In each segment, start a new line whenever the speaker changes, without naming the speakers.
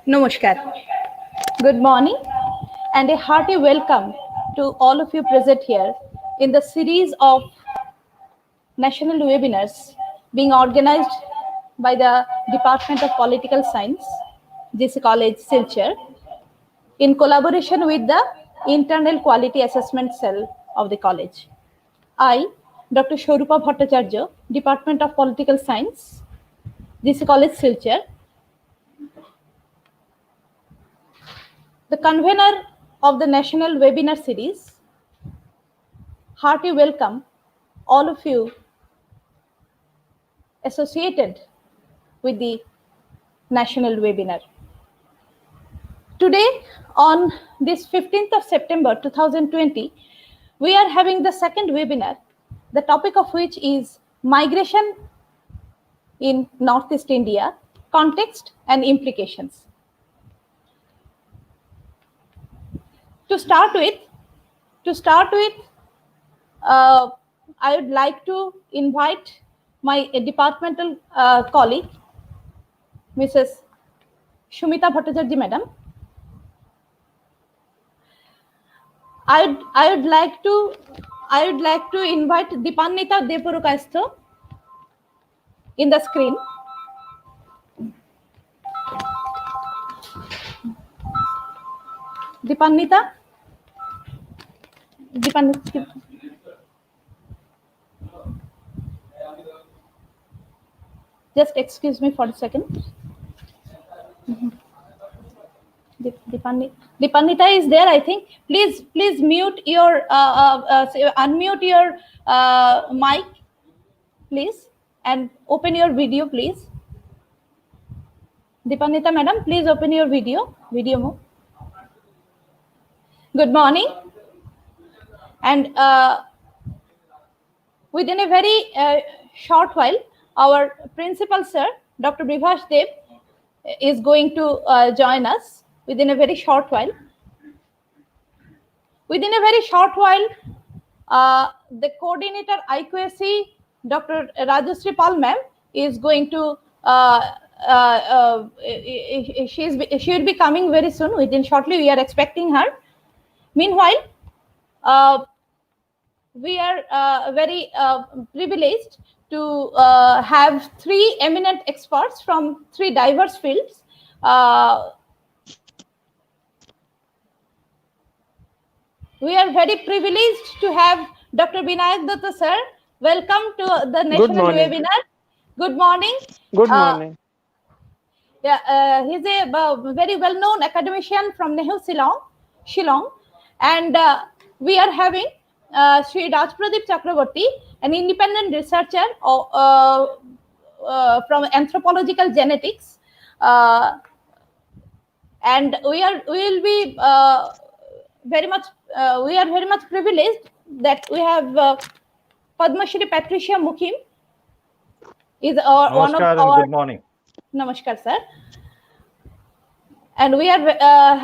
Namaskar. Good morning and a hearty welcome to all of you present here in the series of national webinars being organized by the Department of Political Science, GC College, Silchar, in collaboration with the Internal Quality Assessment Cell of the college. I, Dr. Shorupa Bhattacharya, Department of Political Science, GC College, Silchar, the convener of the National Webinar Series, hearty welcome all of you associated with the National Webinar. Today, on this 15th of September 2020, we are having the second webinar, the topic of which is Migration in Northeast India, Context and Implications. To start with, I would like to invite my departmental colleague, Mrs. Shumita Bhattacharya, madam. I would like to invite Dipannita Depurukastho in the screen. Dipannita. Just excuse me for a second. Dipannita is there, I think. Please mute your unmute your mic, please, and open your video, please. Dipannita, madam, please open your video mode. Good morning, and within a very short while, our principal sir, Dr. Bibhash Dev, is going to join us within a very short while. Within a very short while, the coordinator IQAC, Dr. Rajashree Pal ma'am, is going to, she will be coming very soon, within shortly, we are expecting her. Meanwhile, we are very privileged to have three eminent experts from three diverse fields. We are very privileged to have Dr. Binayak Dutta sir. Welcome to the national webinar. Good morning.
Good morning.
He's a very well-known academician from Nehru Shillong, and we are having Sri Rajpradeep Chakraborty, an independent researcher from anthropological genetics, and we are very much privileged that we have Padma Shri Patricia Mukim is one of our.
Good morning.
Namaskar, sir. And we are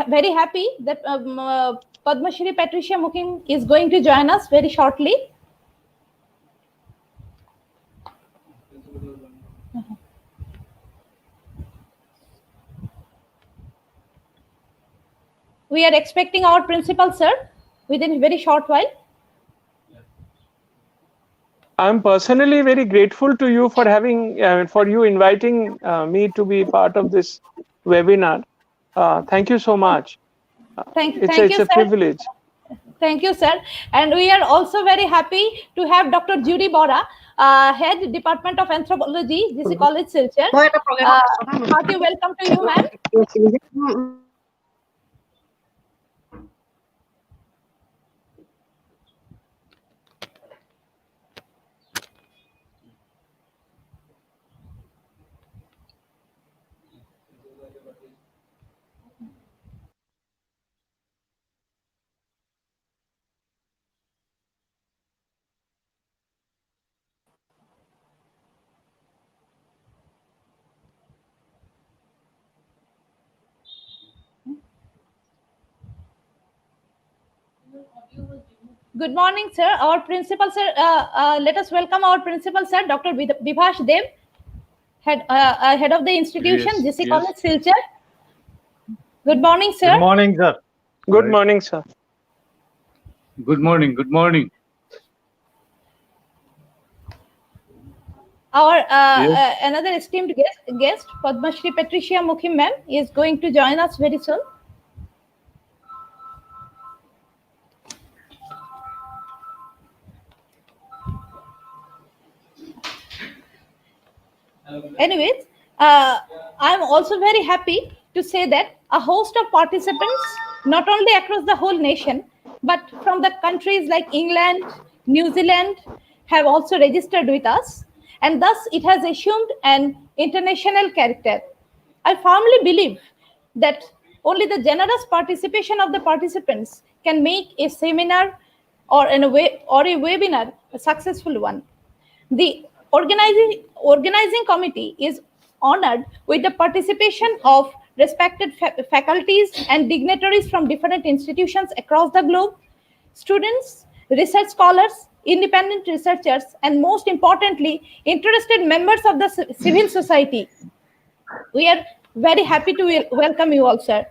very happy that Padma Shri Patricia Mukim is going to join us very shortly. We are expecting our principal sir within a very short while.
I'm personally very grateful to you for having, for you inviting me to be part of this webinar. Thank you so much. It's a privilege.
Thank you, sir. And we are also very happy to have Dr. Judy Bora, Head Department of Anthropology, GC College, Silchar. Hearty welcome to you, ma'am. Good morning, sir. Our principal, sir. Let us welcome our principal, sir, Dr. Bibhash Dev, head of the institution, GC College, Silchar. Good morning, sir.
Good morning, sir.
Good morning, sir.
Good morning. Good morning.
Our
Yes.
another esteemed guest, Padma Shri Patricia Mukhim ma'am, is going to join us very soon. Anyways, I'm also very happy to say that a host of participants, not only across the whole nation, but from the countries like England, New Zealand, have also registered with us, and thus it has assumed an international character. I firmly believe that only the generous participation of the participants can make a seminar or a webinar a successful one. The organizing committee is honored with the participation of respected faculties and dignitaries from different institutions across the globe, students, research scholars, independent researchers, and most importantly, interested members of the civil society. We are very happy to welcome you all, sir.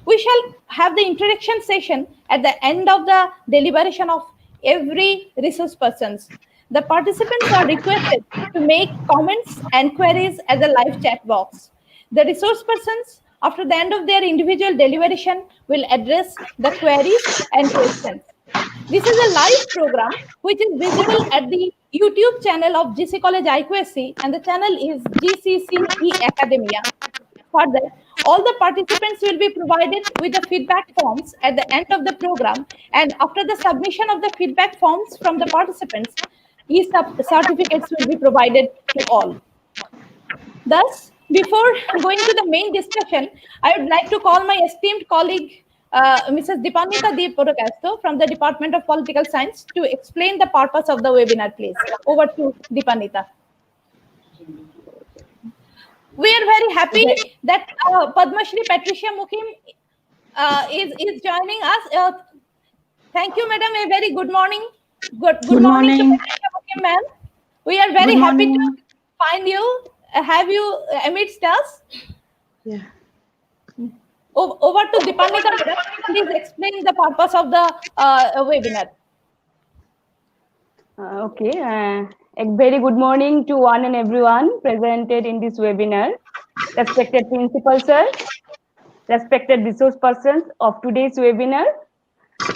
We shall have the introduction session at the end of the deliberation of every resource persons. The participants are requested to make comments and queries at the live chat box. The resource persons, after the end of their individual deliberation, will address the queries and questions. This is a live program which is visible at the YouTube channel of GC College IQSC, and the channel is GCCE Academia. Further, all the participants will be provided with the feedback forms at the end of the program, and after the submission of the feedback forms from the participants, certificates will be provided to all. Thus, before going to the main discussion, I would like to call my esteemed colleague, Mrs. Dipanita Deeporokasto from the Department of Political Science to explain the purpose of the webinar, please. Over to Dipanita. We are very happy that Padma Shri Patricia Mukhim is joining us. Thank you, madam. A very good morning. Good morning to Patricia Mukhim, ma'am. We are very happy to find you, have you amidst us.
Yeah.
Over to Dipanita, madam. Please explain the purpose of the webinar.
Okay. A very good morning to one and everyone presented in this webinar. Respected principal sir, respected resource persons of today's webinar,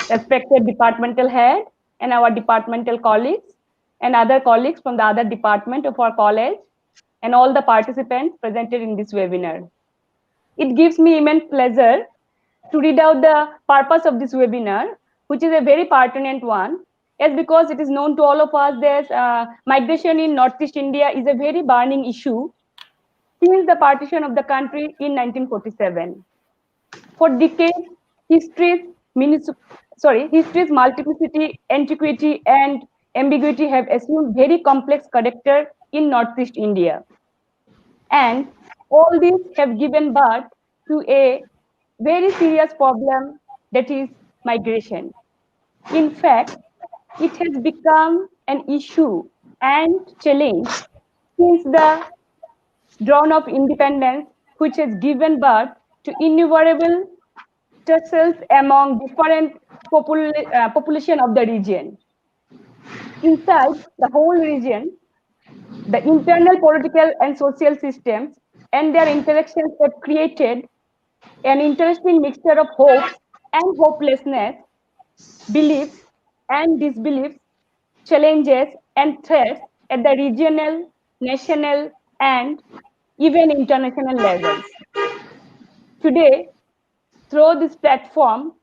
respected departmental head and our departmental colleagues and other colleagues from the other department of our college and all the participants presented in this webinar. It gives me immense pleasure to read out the purpose of this webinar, which is a very pertinent one, as because it is known to all of us that migration in Northeast India is a very burning issue since the partition of the country in 1947. For decades, history's, history's multiplicity, antiquity, and ambiguity have assumed very complex character in Northeast India. And all these have given birth to a very serious problem, that is migration. In fact, it has become an issue and challenge since the dawn of independence, which has given birth to innumerable tussles among different population of the region. Inside the whole region, the internal political and social systems and their interactions have created an interesting mixture of hopes and hopelessness, beliefs and disbeliefs, challenges and threats at the regional, national, and even international levels. Today, through this platform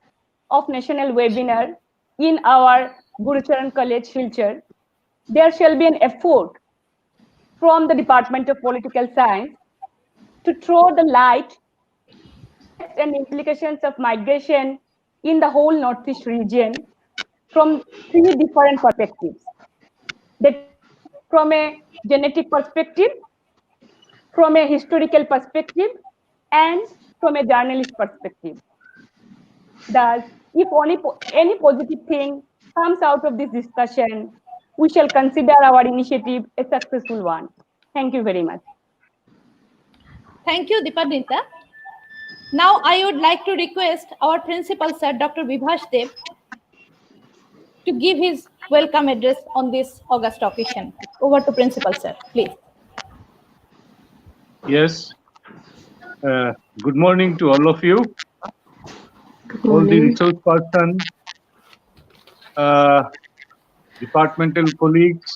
of national webinar in our Gurucharan College Silchar, there shall be an effort from the Department of Political Science to throw the light effects and implications of migration in the whole Northeast region from three different perspectives. That is, from a genetic perspective, from a historical perspective, and from a journalist perspective. Thus, if any positive thing comes out of this discussion, we shall consider our initiative a successful one. Thank you very much.
Thank you, Dipanita. Now I would like to request our principal, Sir Dr. Vibhash Dev, to give his welcome address on this August occasion. Over to Principal, Sir, please.
Yes. Good morning to all of you, all the resource persons, departmental colleagues,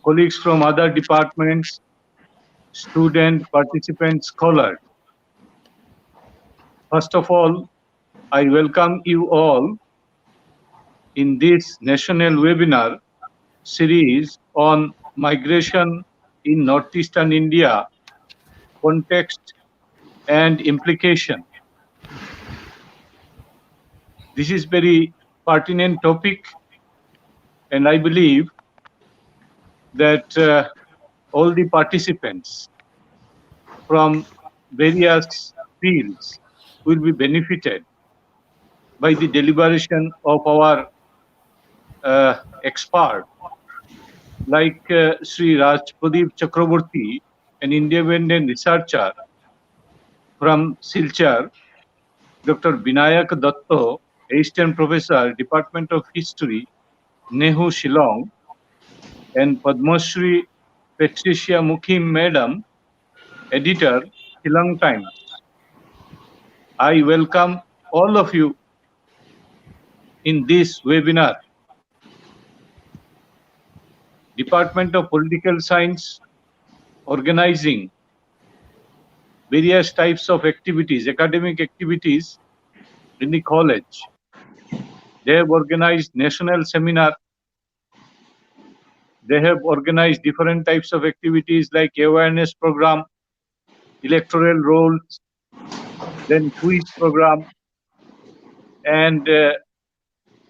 colleagues from other departments, student, participants, scholars. First of all, I welcome you all in this national webinar series on migration in northeastern India, context and implication. This is very pertinent topic, and I believe that all the participants from various fields will be benefited by the deliberation of our expert, like Sri Rajpradeep Chakraborty, an independent researcher from Silchar, Dr. Binayak Datto, Assistant Professor, Department of History, Nehu, Shillong, and Padmashri Patricia Mukim, Madam, Editor, Shillong Times. I welcome all of you in this webinar. Department of Political Science organizing various types of activities, academic activities in the college. They have organized national seminar. They have organized different types of activities like awareness program, electoral rolls, then quiz program, and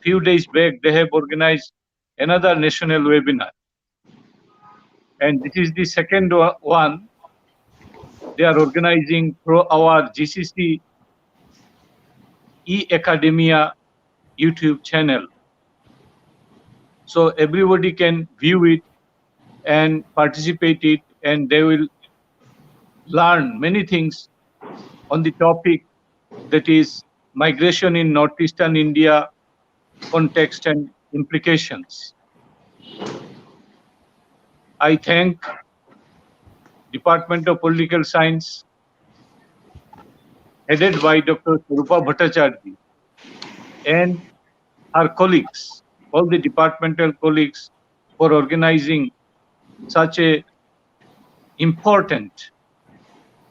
few days back they have organized another national webinar. And this is the second one they are organizing through our GCC e-Academia YouTube channel. So everybody can view it and participate it, and they will learn many things on the topic that is migration in northeastern India, context and implications. I thank Department of Political Science, headed by Dr. Swarupa Bhattacharya, and her colleagues, all the departmental colleagues, for organizing such a important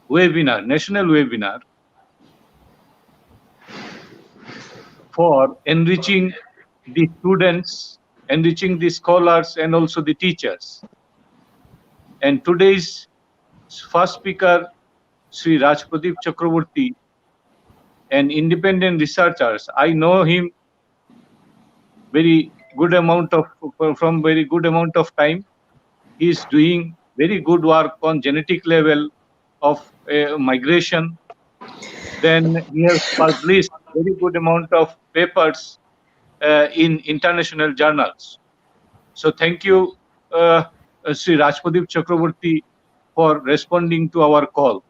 webinar, national webinar, for enriching the students, enriching the scholars, and also the teachers. And today's first speaker, Sri Rajpradeep Chakraborty, an independent researcher. I know him very good amount of from very good amount of time. He is doing very good work on genetic level of migration. Then he has published very good amount of papers in international journals. So thank you, Sri Rajpradeep Chakraborty, for responding to our call.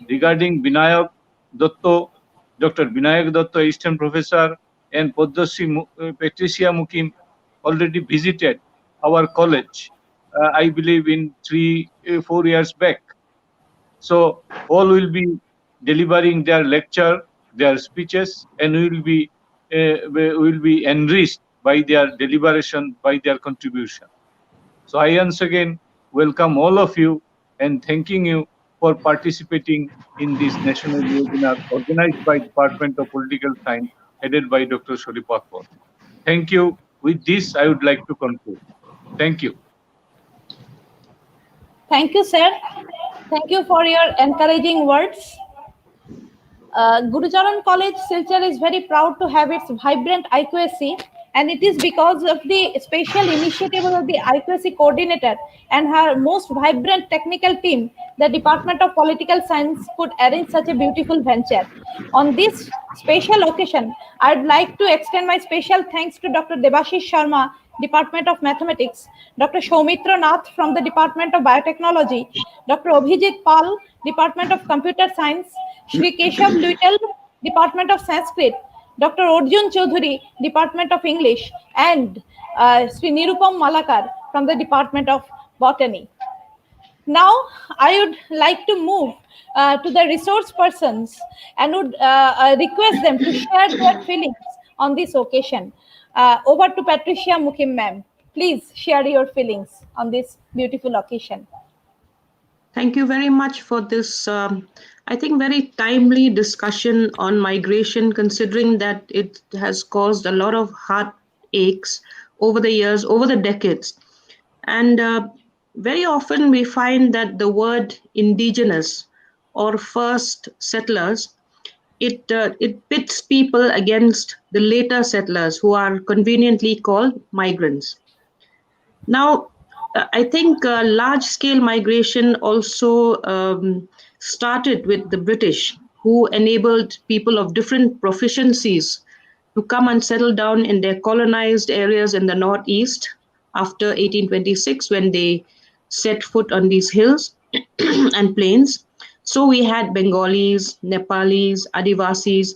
Regarding Binayak Datto, Dr. Binayak Datto, Assistant Professor, and Patricia Mukim already visited our college, I believe in 3-4 years back. So all will be delivering their lecture, their speeches, and will be enriched by their deliberation, by their contribution. So I once again welcome all of you and thanking you for participating in this national webinar organized by Department of Political Science, headed by Dr. Swarupa. Thank you. With this, I would like to conclude. Thank you.
Thank you, sir. Thank you for your encouraging words. Gurucharan College, Silchar is very proud to have its vibrant IQSC, and it is because of the special initiative of the IQSC coordinator and her most vibrant technical team, the Department of Political Science could arrange such a beautiful venture. On this special occasion, I'd like to extend my special thanks to Dr. Debashish Sharma, Department of Mathematics, Dr. Soumitra Nath from the Department of Biotechnology, Dr. Abhijit Pal, Department of Computer Science, Shri Keshav Luitel, Department of Sanskrit, Dr. Arjun Chaudhary, Department of English, and Sri Nirupam Malakar from the Department of Botany. Now, I would like to move to the resource persons and would request them to share their feelings on this occasion. Over to Patricia Mukim, ma'am. Please share your feelings on this beautiful occasion.
Thank you very much for this, I think, very timely discussion on migration, considering that it has caused a lot of heartaches over the years, over the decades. And very often we find that the word indigenous or first settlers, it pits people against the later settlers who are conveniently called migrants. Now, I think large scale migration also started with the British, who enabled people of different proficiencies to come and settle down in their colonized areas in the Northeast after 1826 when they set foot on these hills and plains. So we had Bengalis, Nepalis, Adivasis.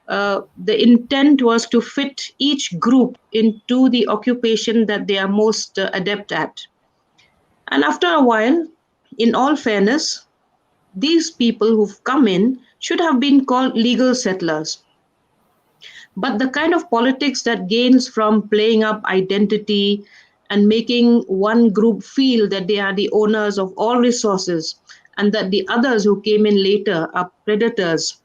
The intent was to fit each group into the occupation that they are most adept at. And after a while, in all fairness, these people who've come in should have been called legal settlers. But the kind of politics that gains from playing up identity and making one group feel that they are the owners of all resources and that the others who came in later are predators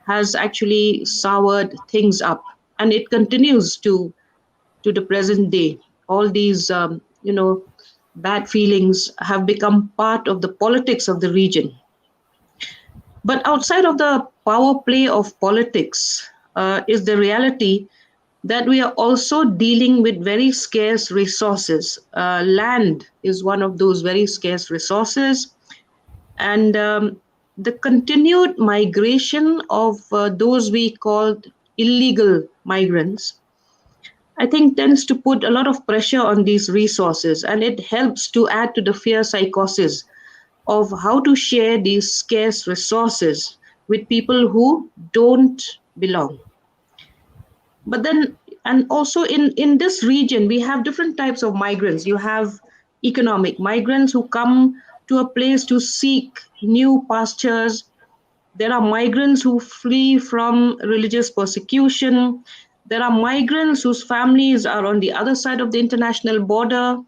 has actually soured things up. And it continues to the present day. All these, bad feelings have become part of the politics of the region. But outside of the power play of politics is the reality that we are also dealing with very scarce resources. Land is one of those very scarce resources. And the continued migration of those we call illegal migrants, I think, tends to put a lot of pressure on these resources, and it helps to add to the fear psychosis of how to share these scarce resources with people who don't belong. But then, and also in this region, we have different types of migrants. You have economic migrants who come to a place to seek new pastures. There are migrants who flee from religious persecution. There are migrants whose families are on the other side of the international border.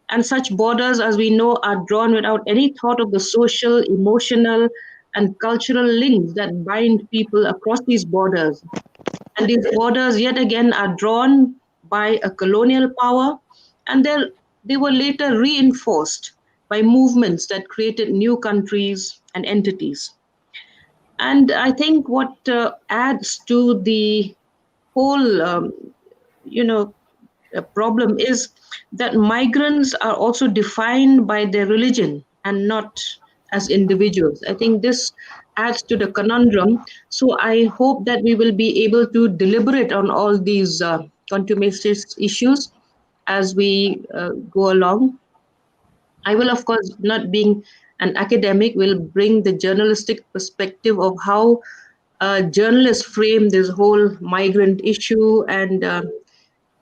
And such borders, as we know, are drawn without any thought of the social, emotional, and cultural links that bind people across these borders. And these borders, yet again, are drawn by a colonial power, and they were later reinforced by movements that created new countries and entities. And I think what adds to the whole, problem is that migrants are also defined by their religion and not as individuals. I think this adds to the conundrum. So I hope that we will be able to deliberate on all these contumacious issues as we go along. I will, of course, not being an academic, will bring the journalistic perspective of how journalists frame this whole migrant issue and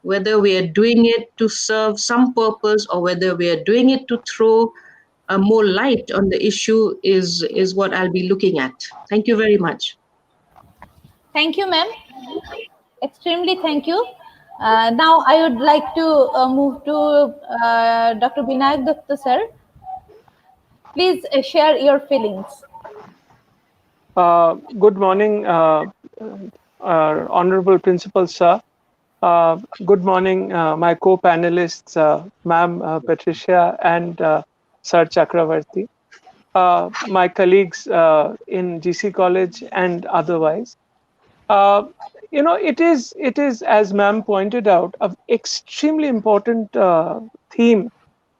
whether we are doing it to serve some purpose or whether we are doing it to throw more light on the issue is what I'll be looking at. Thank you very much.
Thank you, ma'am. Extremely thank you. Now I would like to move to Dr. Binayak Dutta, sir. Please share your feelings.
Good morning, Honorable Principal, sir. Good morning, my co-panelists, Ma'am Patricia and Sir Chakravarti, my colleagues in GC College and otherwise. It is, as Ma'am pointed out, an extremely important theme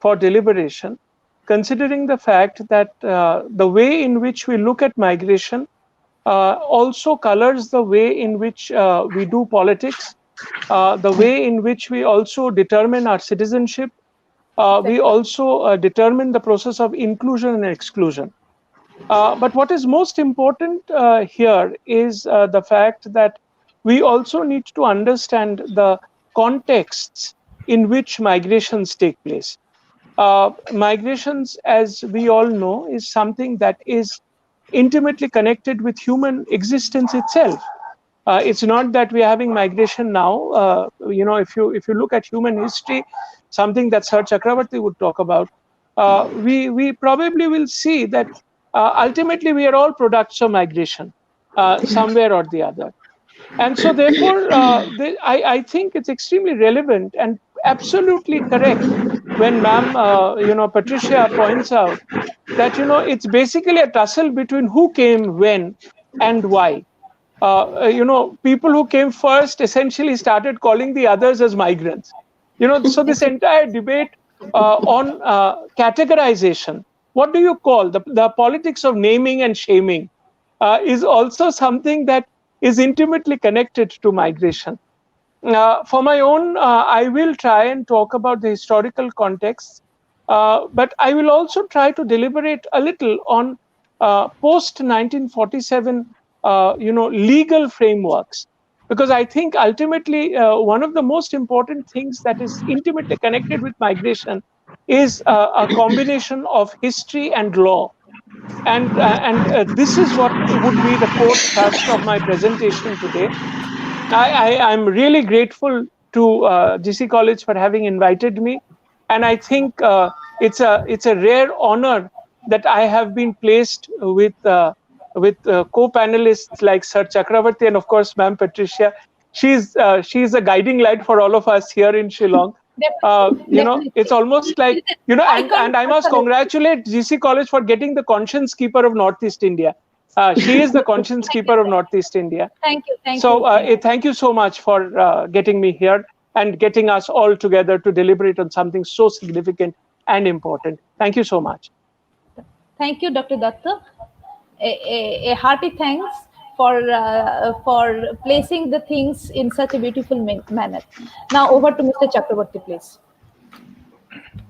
for deliberation, considering the fact that the way in which we look at migration also colors the way in which we do politics, the way in which we also determine our citizenship. We also determine the process of inclusion and exclusion. But what is most important here is the fact that we also need to understand the contexts in which migrations take place. Migrations, as we all know, is something that is intimately connected with human existence itself. It's not that we are having migration now. If you look at human history, something that Sir Chakravarti would talk about, we probably will see that ultimately we are all products of migration, somewhere or the other. And so therefore, I think it's extremely relevant and absolutely correct when ma'am, Patricia points out that, it's basically a tussle between who came when and why. People who came first essentially started calling the others as migrants. So this entire debate on categorization, what do you call the politics of naming and shaming, is also something that is intimately connected to migration. For my own, I will try and talk about the historical context, but I will also try to deliberate a little on post 1947, legal frameworks, because I think ultimately one of the most important things that is intimately connected with migration is a combination of history and law. And this is what would be the core thrust of my presentation today. I'm really grateful to GC College for having invited me, and I think it's a rare honor that I have been placed with co-panelists like Sir Chakravarti and of course Ma'am Patricia. She's a guiding light for all of us here in Shillong.
Definitely.
It's almost like, and I must congratulate GC College for getting the conscience keeper of Northeast India. She is the conscience keeper of Northeast India.
Thank you.
Thank you so much for getting me here and getting us all together to deliberate on something so significant and important. Thank you so much.
Thank you, Dr. Datta. A hearty thanks for placing the things in such a beautiful manner. Now over to Mr. Chakravarti, please.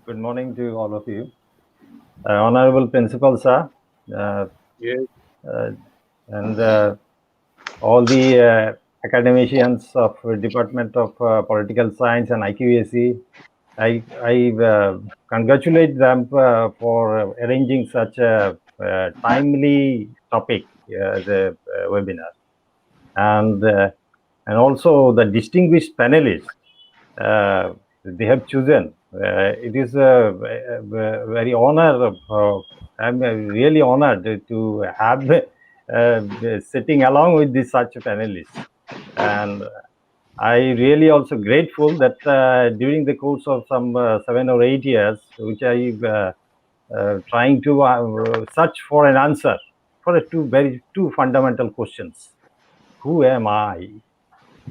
Good morning to all of you. Honorable Principal Sir,
Yes.
and all the academicians of Department of Political Science and IQAC. I congratulate them for arranging such a timely topic as a webinar, and also the distinguished panelists they have chosen. It is a very honor. I'm really honored to have sitting along with this such panelists, and I really also grateful that during the course of some 7 or 8 years, which I trying to search for an answer for two fundamental questions: who am I,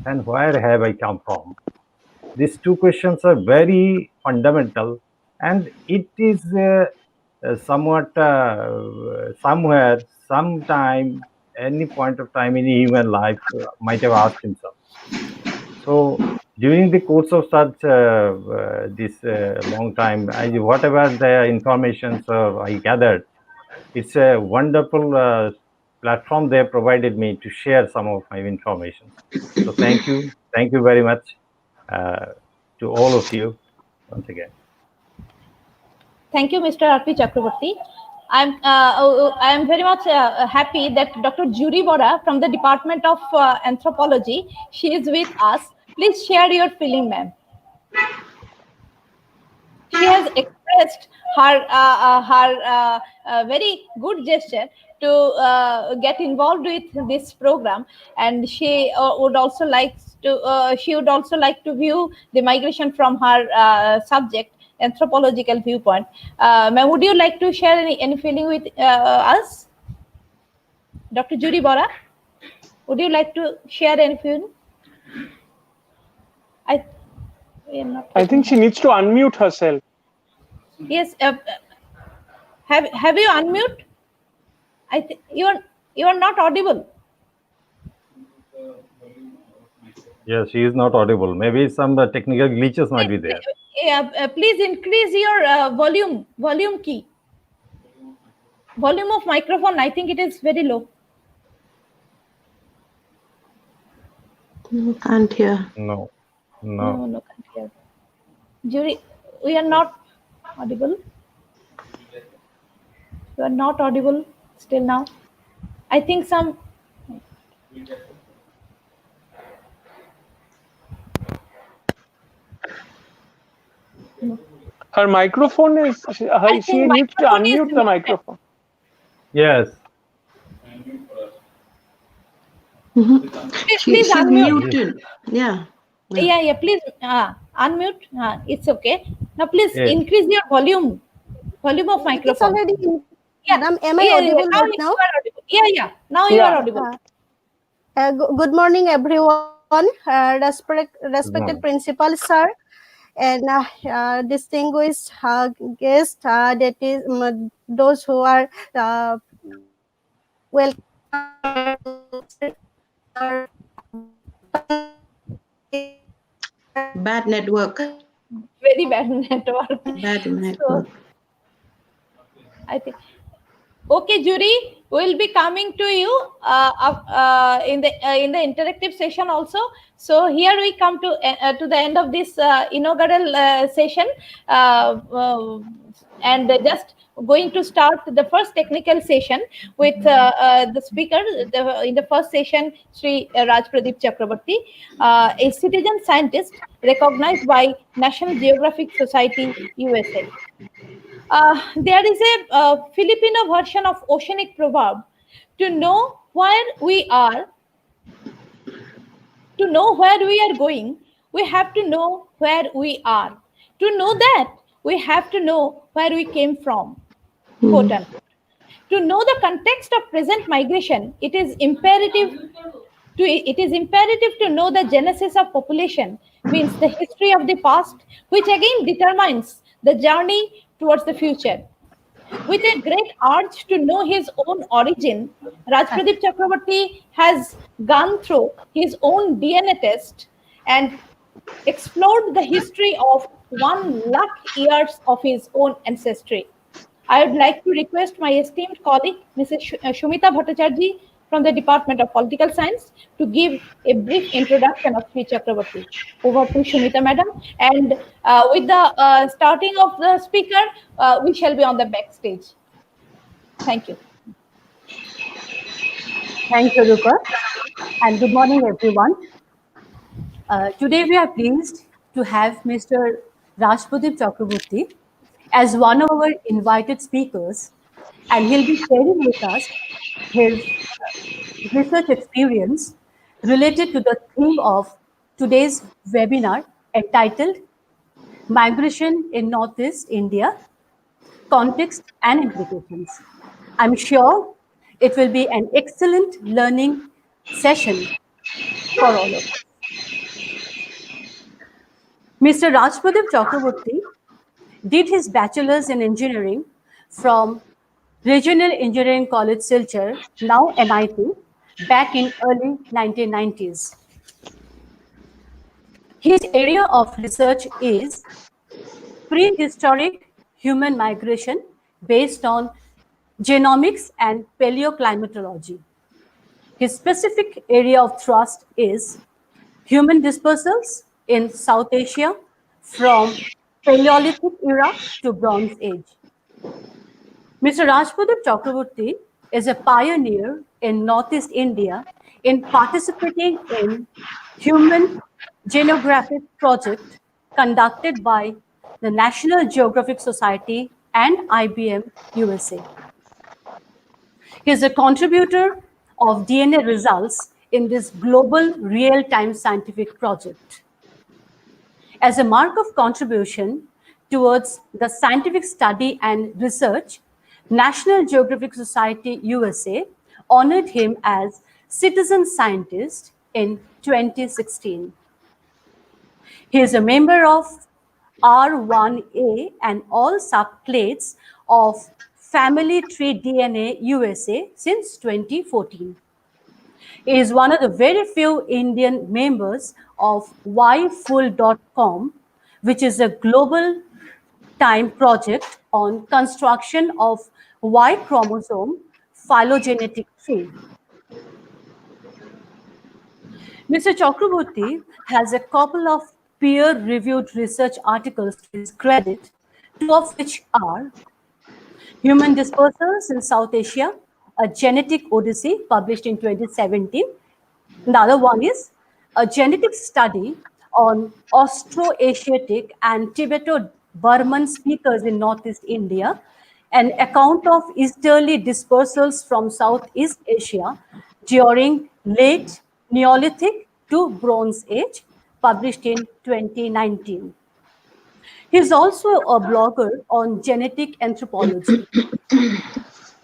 and where have I come from? These two questions are very fundamental, and it is somewhat somewhere, sometime, any point of time in human life might have asked himself. So during the course of such this long time, whatever the information I gathered, it's a wonderful platform they provided me to share some of my information. So thank you very much to all of you once again.
Thank you, Mr. R.P. Chakravarti. I am very much happy that Dr. Judy Bora from the Department of Anthropology, she is with us. Please share your feeling, ma'am. She has expressed her very good gesture to get involved with this program, and she would also like to view the migration from her subject anthropological viewpoint. Ma'am, would you like to share any feeling with us? Dr. Judy Bora, would you like to share any feeling?
I think she needs to unmute herself.
Yes. Have you unmute? I think you are not audible.
Yes, she is not audible. Maybe some technical glitches might be there.
Please increase your volume key. Volume of microphone, I think it is very low.
Can't hear.
No.
No, can't hear. Jury, we are not audible. You are not audible still now. I think some.
Her microphone is,
I
she
think
needs to
microphone is
unmute the
muted.
microphone.
Yes.
Please
She's
unmute.
muted. Yeah.
Yeah. Please unmute. It's okay. Now please
Yes.
increase your volume. Volume of microphone.
It's already in.
Yeah.
Madam, am I audible
now
right
you
now?
are audible. Yeah. Now you are audible.
Good morning, everyone. Respected
morning.
principal, sir, and distinguished guests. That is those who are
Bad network.
Very bad network.
Bad
So
network.
I think. Okay, jury, we'll be coming to you in the interactive session also. So here we come to the end of this inaugural session, and just going to start the first technical session with the speaker. In the first session, Sri Raj Pradeep Chakraborty, a citizen scientist recognized by National Geographic Society, USA. There is a Filipino version of oceanic proverb: to know where we are, to know where we are going, we have to know where we are. To know that, we have to know where we came from, quote unquote. To know the context of present migration, it is imperative to know the genesis of population, means the history of the past, which again determines the journey towards the future. With a great urge to know his own origin, Rajpradeep Chakraborty has gone through his own DNA test and explored the history of 1 lakh years of his own ancestry. I would like to request my esteemed colleague, Mrs. Shumita Bhattacharjee from the Department of Political Science, to give a brief introduction of Sri Chakraborty. Over to Shumita, madam. And with the starting of the speaker, we shall be on the backstage. Thank you.
Thank you, Rupa. And good morning, everyone. Today, we are pleased to have Mr. Rajpradeep Chakraborty as one of our invited speakers, and he'll be sharing with us his research experience related to the theme of today's webinar entitled Migration in Northeast India, Context and Implications. I'm sure it will be an excellent learning session for all of us. Mr. Rajpradeep Chakraborty did his bachelor's in engineering from Regional Engineering College Silchar, now NIT, back in early 1990s. His area of research is prehistoric human migration based on genomics and paleoclimatology. His specific area of thrust is human dispersals in South Asia from Paleolithic era to Bronze Age. Mr. Rajpradeep Chakraborty is a pioneer in Northeast India in participating in human genographic project conducted by the National Geographic Society and IBM USA. He is a contributor of DNA results in this global real-time scientific project. As a mark of contribution towards the scientific study and research, National Geographic Society USA honored him as Citizen Scientist in 2016. He is a member of R1A and all subclades of Family Tree DNA USA since 2014. He is one of the very few Indian members of yfull.com, which is a global time project on construction of Y chromosome phylogenetic tree. Mr. Chakraborty has a couple of peer-reviewed research articles to his credit, two of which are Human Dispersals in South Asia, a Genetic Odyssey, published in 2017. The other one is a genetic study on Austroasiatic and Tibeto-Burman speakers in Northeast India, an account of easterly dispersals from Southeast Asia during late Neolithic to Bronze Age, published in 2019. He is also a blogger on genetic anthropology.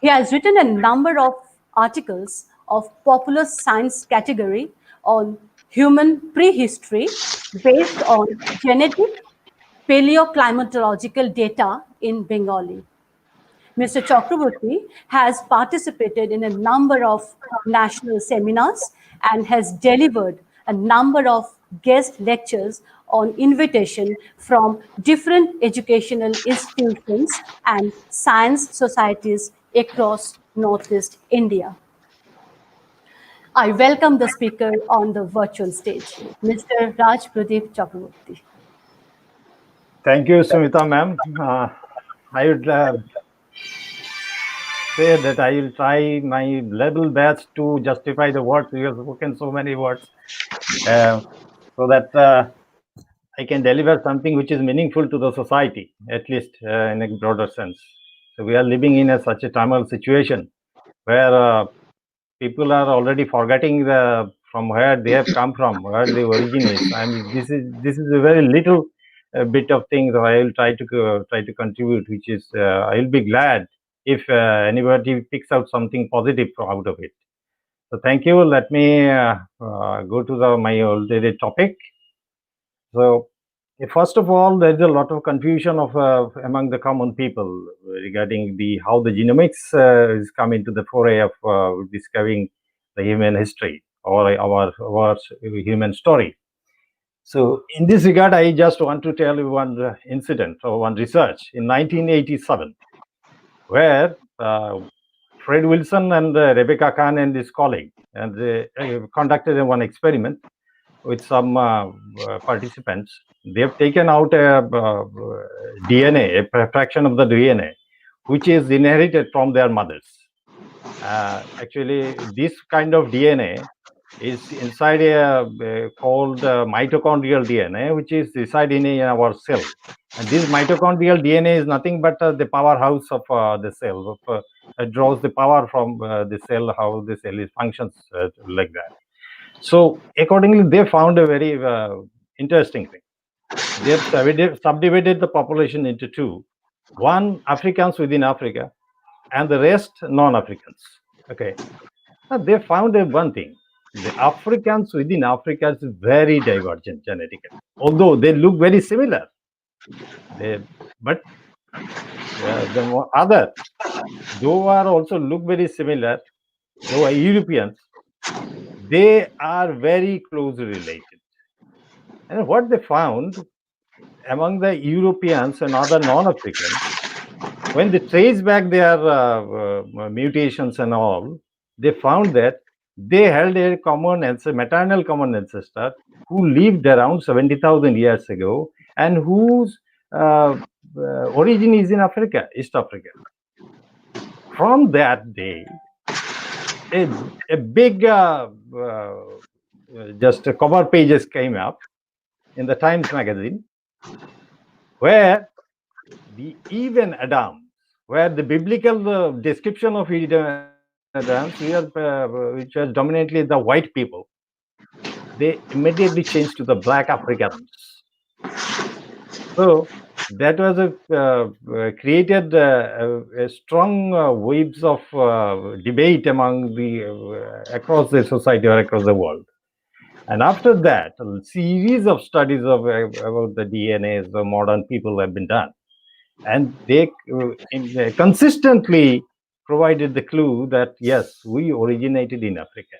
He has written a number of articles of popular science category on human prehistory based on genetic paleoclimatological data in Bengali. Mr. Chakraborty has participated in a number of national seminars and has delivered a number of guest lectures on invitation from different educational institutions and science societies across Northeast India. I welcome the speaker on the virtual stage, Mr. Raj Pradeep Chakraborty.
Thank you, Sumita ma'am. I would say that I will try my level best to justify the words. You have spoken so many words, so that I can deliver something which is meaningful to the society, at least in a broader sense. So we are living in such a turmoil situation where people are already forgetting from where they have come from, where the origin is. I mean, this is a very little bit of things I will try to contribute, which is I will be glad if anybody picks out something positive out of it. So thank you. Let me go to my already topic. So first of all, there is a lot of confusion among the common people regarding how the genomics is come into the foray of discovering the human history or our human story. So in this regard, I just want to tell you one incident or one research in 1987, where Fred Wilson and Rebecca Kahn and his colleague and they conducted one experiment with some participants. They have taken out a DNA, a fraction of the DNA, which is inherited from their mothers. Actually, this kind of DNA is inside called mitochondrial DNA, which is inside in our cell. And this mitochondrial DNA is nothing but the powerhouse of the cell. It draws the power from the cell, how the cell functions like that. So accordingly, they found a very interesting thing. They have subdivided the population into two: one Africans within Africa, and the rest non-Africans. Okay, now they found one thing: the Africans within Africa is very divergent genetically, although they look very similar. But the others, though are also look very similar, though are Europeans, they are very closely related. And what they found among the Europeans and other non-Africans, when they trace back their mutations and all, they found that they held a common ancestor, maternal common ancestor, who lived around 70,000 years ago and whose origin is in Africa, East Africa. From that day, a big just cover pages came up in the Times magazine, where even Adam, where the biblical description of Adam, which was dominantly the white people, they immediately changed to the black Africans. So that was created a strong waves of debate among across the society or across the world. And after that, a series of studies about the DNAs of modern people have been done. And they consistently provided the clue that, yes, we originated in Africa.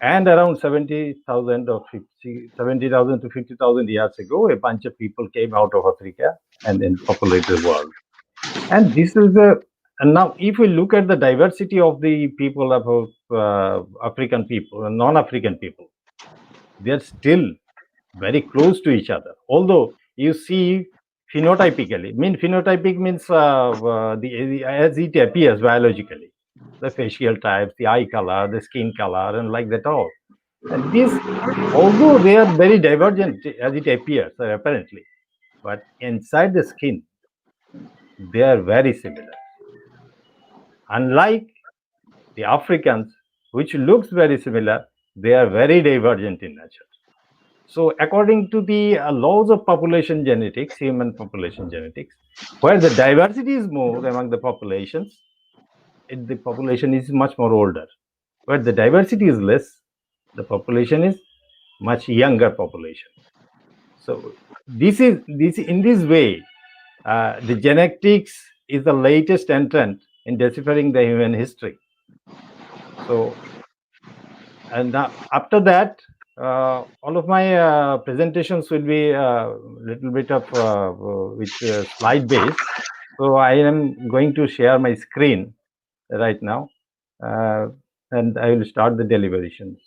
And around 70,000 or 70,000 to 50,000 years ago, a bunch of people came out of Africa and then populated the world. And this is and now if we look at the diversity of the people of African people and non-African people, they're still very close to each other. Although you see phenotypically, phenotypic means as it appears biologically, the facial types, the eye color, the skin color, and like that all. And this, although they are very divergent as it appears, apparently, but inside the skin, they are very similar. Unlike the Africans, which looks very similar, they are very divergent in nature. So according to the laws of population genetics, human population genetics, where the diversity is more among the populations, the population is much more older. Where the diversity is less, the population is much younger population. So this in this way, the genetics is the latest entrant in deciphering the human history. So, and after that, all of my presentations will be a little bit of with slide based. So I am going to share my screen right now, and I will start the deliberations.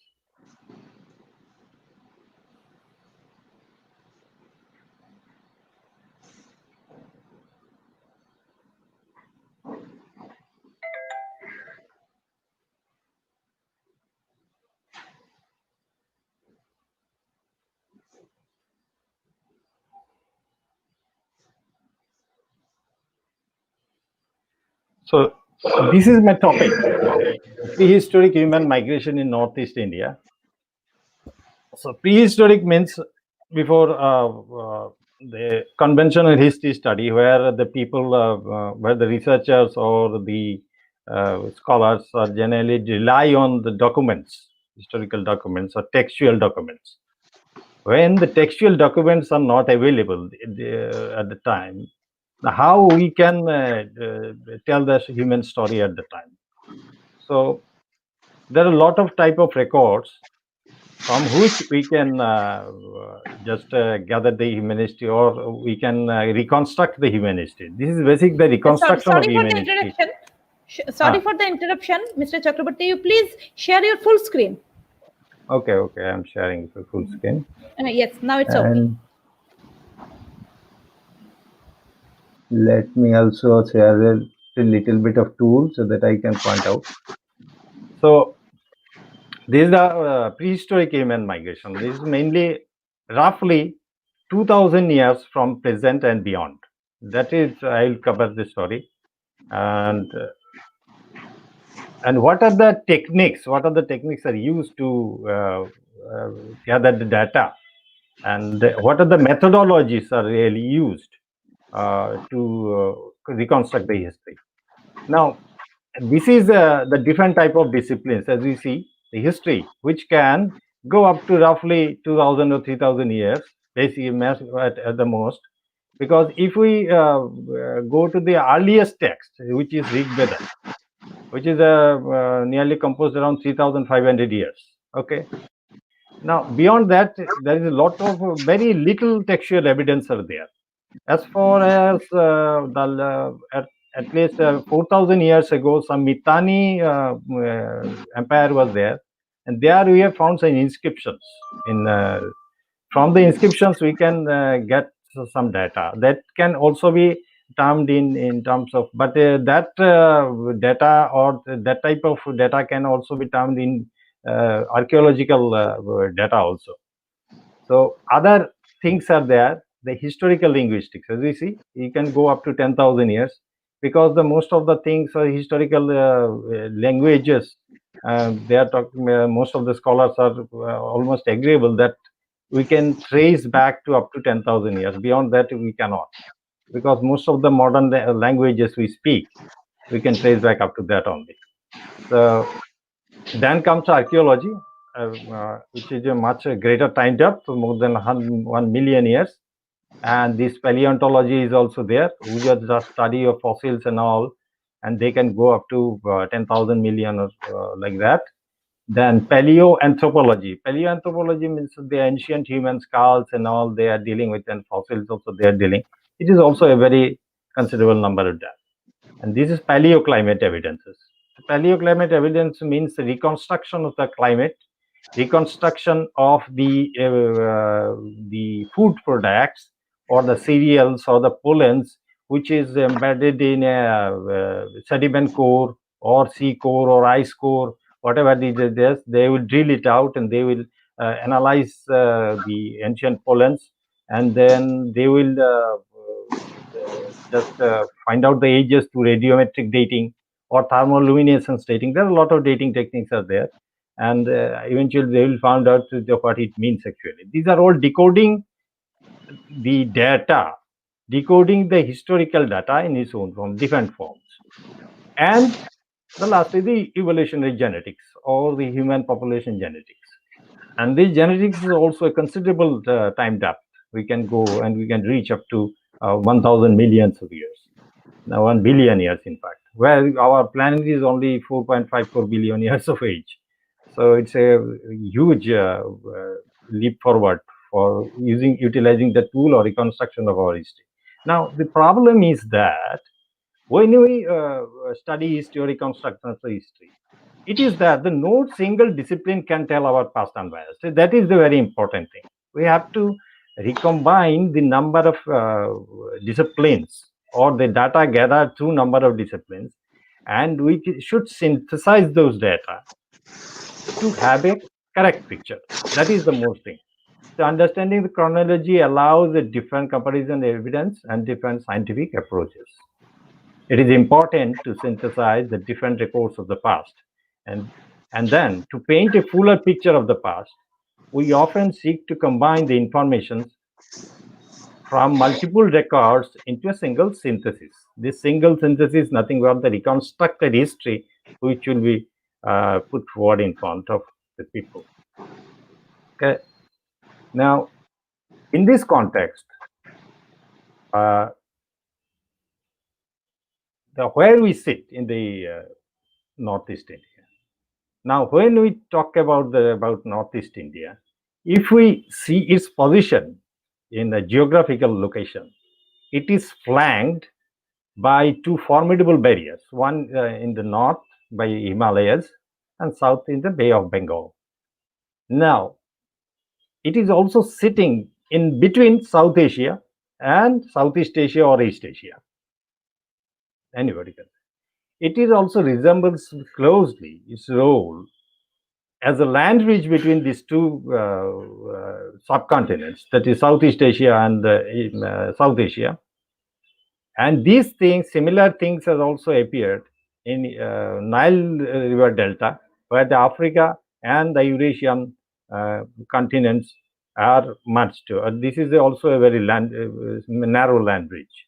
So this is my topic, prehistoric human migration in Northeast India. So prehistoric means before the conventional history study, where the people, where the researchers or the scholars are generally rely on the documents, historical documents or textual documents. When the textual documents are not available at the time, how we can tell the human story at the time? So there are a lot of type of records from which we can just gather the human history, or we can reconstruct the human history. This is basic the reconstruction of human history.
Sorry for the interruption, Mr. Chakraborty. You please share your full screen.
Okay, I'm sharing the full screen.
Yes, now it's okay.
Let me also share a little bit of tool so that I can point out. So this is the prehistoric human migration. This is mainly roughly 2000 years from present and beyond. That is, I'll cover the story. And what are the techniques? What are the techniques are used to gather the data? And what are the methodologies are really used to reconstruct the history? Now, this is the different type of disciplines, as we see, the history, which can go up to roughly 2000 or 3000 years, basically at the most. Because if we go to the earliest text, which is Rig Veda, which is nearly composed around 3500 years. Okay. Now, beyond that, there is a lot of very little textual evidence are there. As far as at least 4000 years ago, some Mitanni empire was there, and there we have found some inscriptions. From the inscriptions, we can get some data that can also be termed in terms of, but that data or that type of data can also be termed in archaeological data also. So other things are there. The historical linguistics, as we see, you can go up to 10,000 years, because the most of the things are historical languages. They are talking. Most of the scholars are almost agreeable that we can trace back to up to 10,000 years. Beyond that, we cannot, because most of the modern languages we speak, we can trace back up to that only. So then comes archaeology, which is a much greater time depth, more than 1 million years. And this paleontology is also there, which is the study of fossils and all, and they can go up to 10,000 million or like that. Then Paleo Anthropology. Paleo Anthropology means the ancient human skulls and all they are dealing with, and fossils also they are dealing. It is also a very considerable number of that. And this is paleoclimate evidences. Paleoclimate evidence means reconstruction of the climate, reconstruction of the food products or the cereals or the pollens, which is embedded in a sediment core or sea core or ice core, whatever it is. They will drill it out and they will analyze the ancient pollens, and then they will just find out the ages through radiometric dating or thermoluminescence dating. There are a lot of dating techniques are there, and eventually they will find out what it means actually. These are all decoding the data, decoding the historical data in its own from different forms. And the last is the evolutionary genetics or the human population genetics. And this genetics is also a considerable time depth. We can go and we can reach up to 1,000 millions of years. Now 1 billion years, in fact, where our planet is only 4.54 billion years of age. So it's a huge leap forward for utilizing the tool or reconstruction of our history. Now, the problem is that when we study history or reconstruction of history, it is that no single discipline can tell our past unbiased. That is the very important thing. We have to recombine the number of disciplines or the data gathered through number of disciplines, and we should synthesize those data to have a correct picture. That is the most thing. So understanding the chronology allows a different comparison evidence and different scientific approaches. It is important to synthesize the different records of the past, and then to paint a fuller picture of the past, we often seek to combine the information from multiple records into a single synthesis. This single synthesis is nothing but the reconstructed history, which will be put forward in front of the people. Okay. Now, in this context, where we sit in the Northeast India. Now, when we talk about Northeast India, if we see its position in the geographical location, it is flanked by two formidable barriers, one in the north by Himalayas and south in the Bay of Bengal. Now, it is also sitting in between South Asia and Southeast Asia or East Asia. Anybody can. It is also resembles closely its role as a land bridge between these two subcontinents, that is Southeast Asia and South Asia. And these things, similar things have also appeared in Nile River Delta, where the Africa and the Eurasian continents are merged. This is also a very narrow land bridge.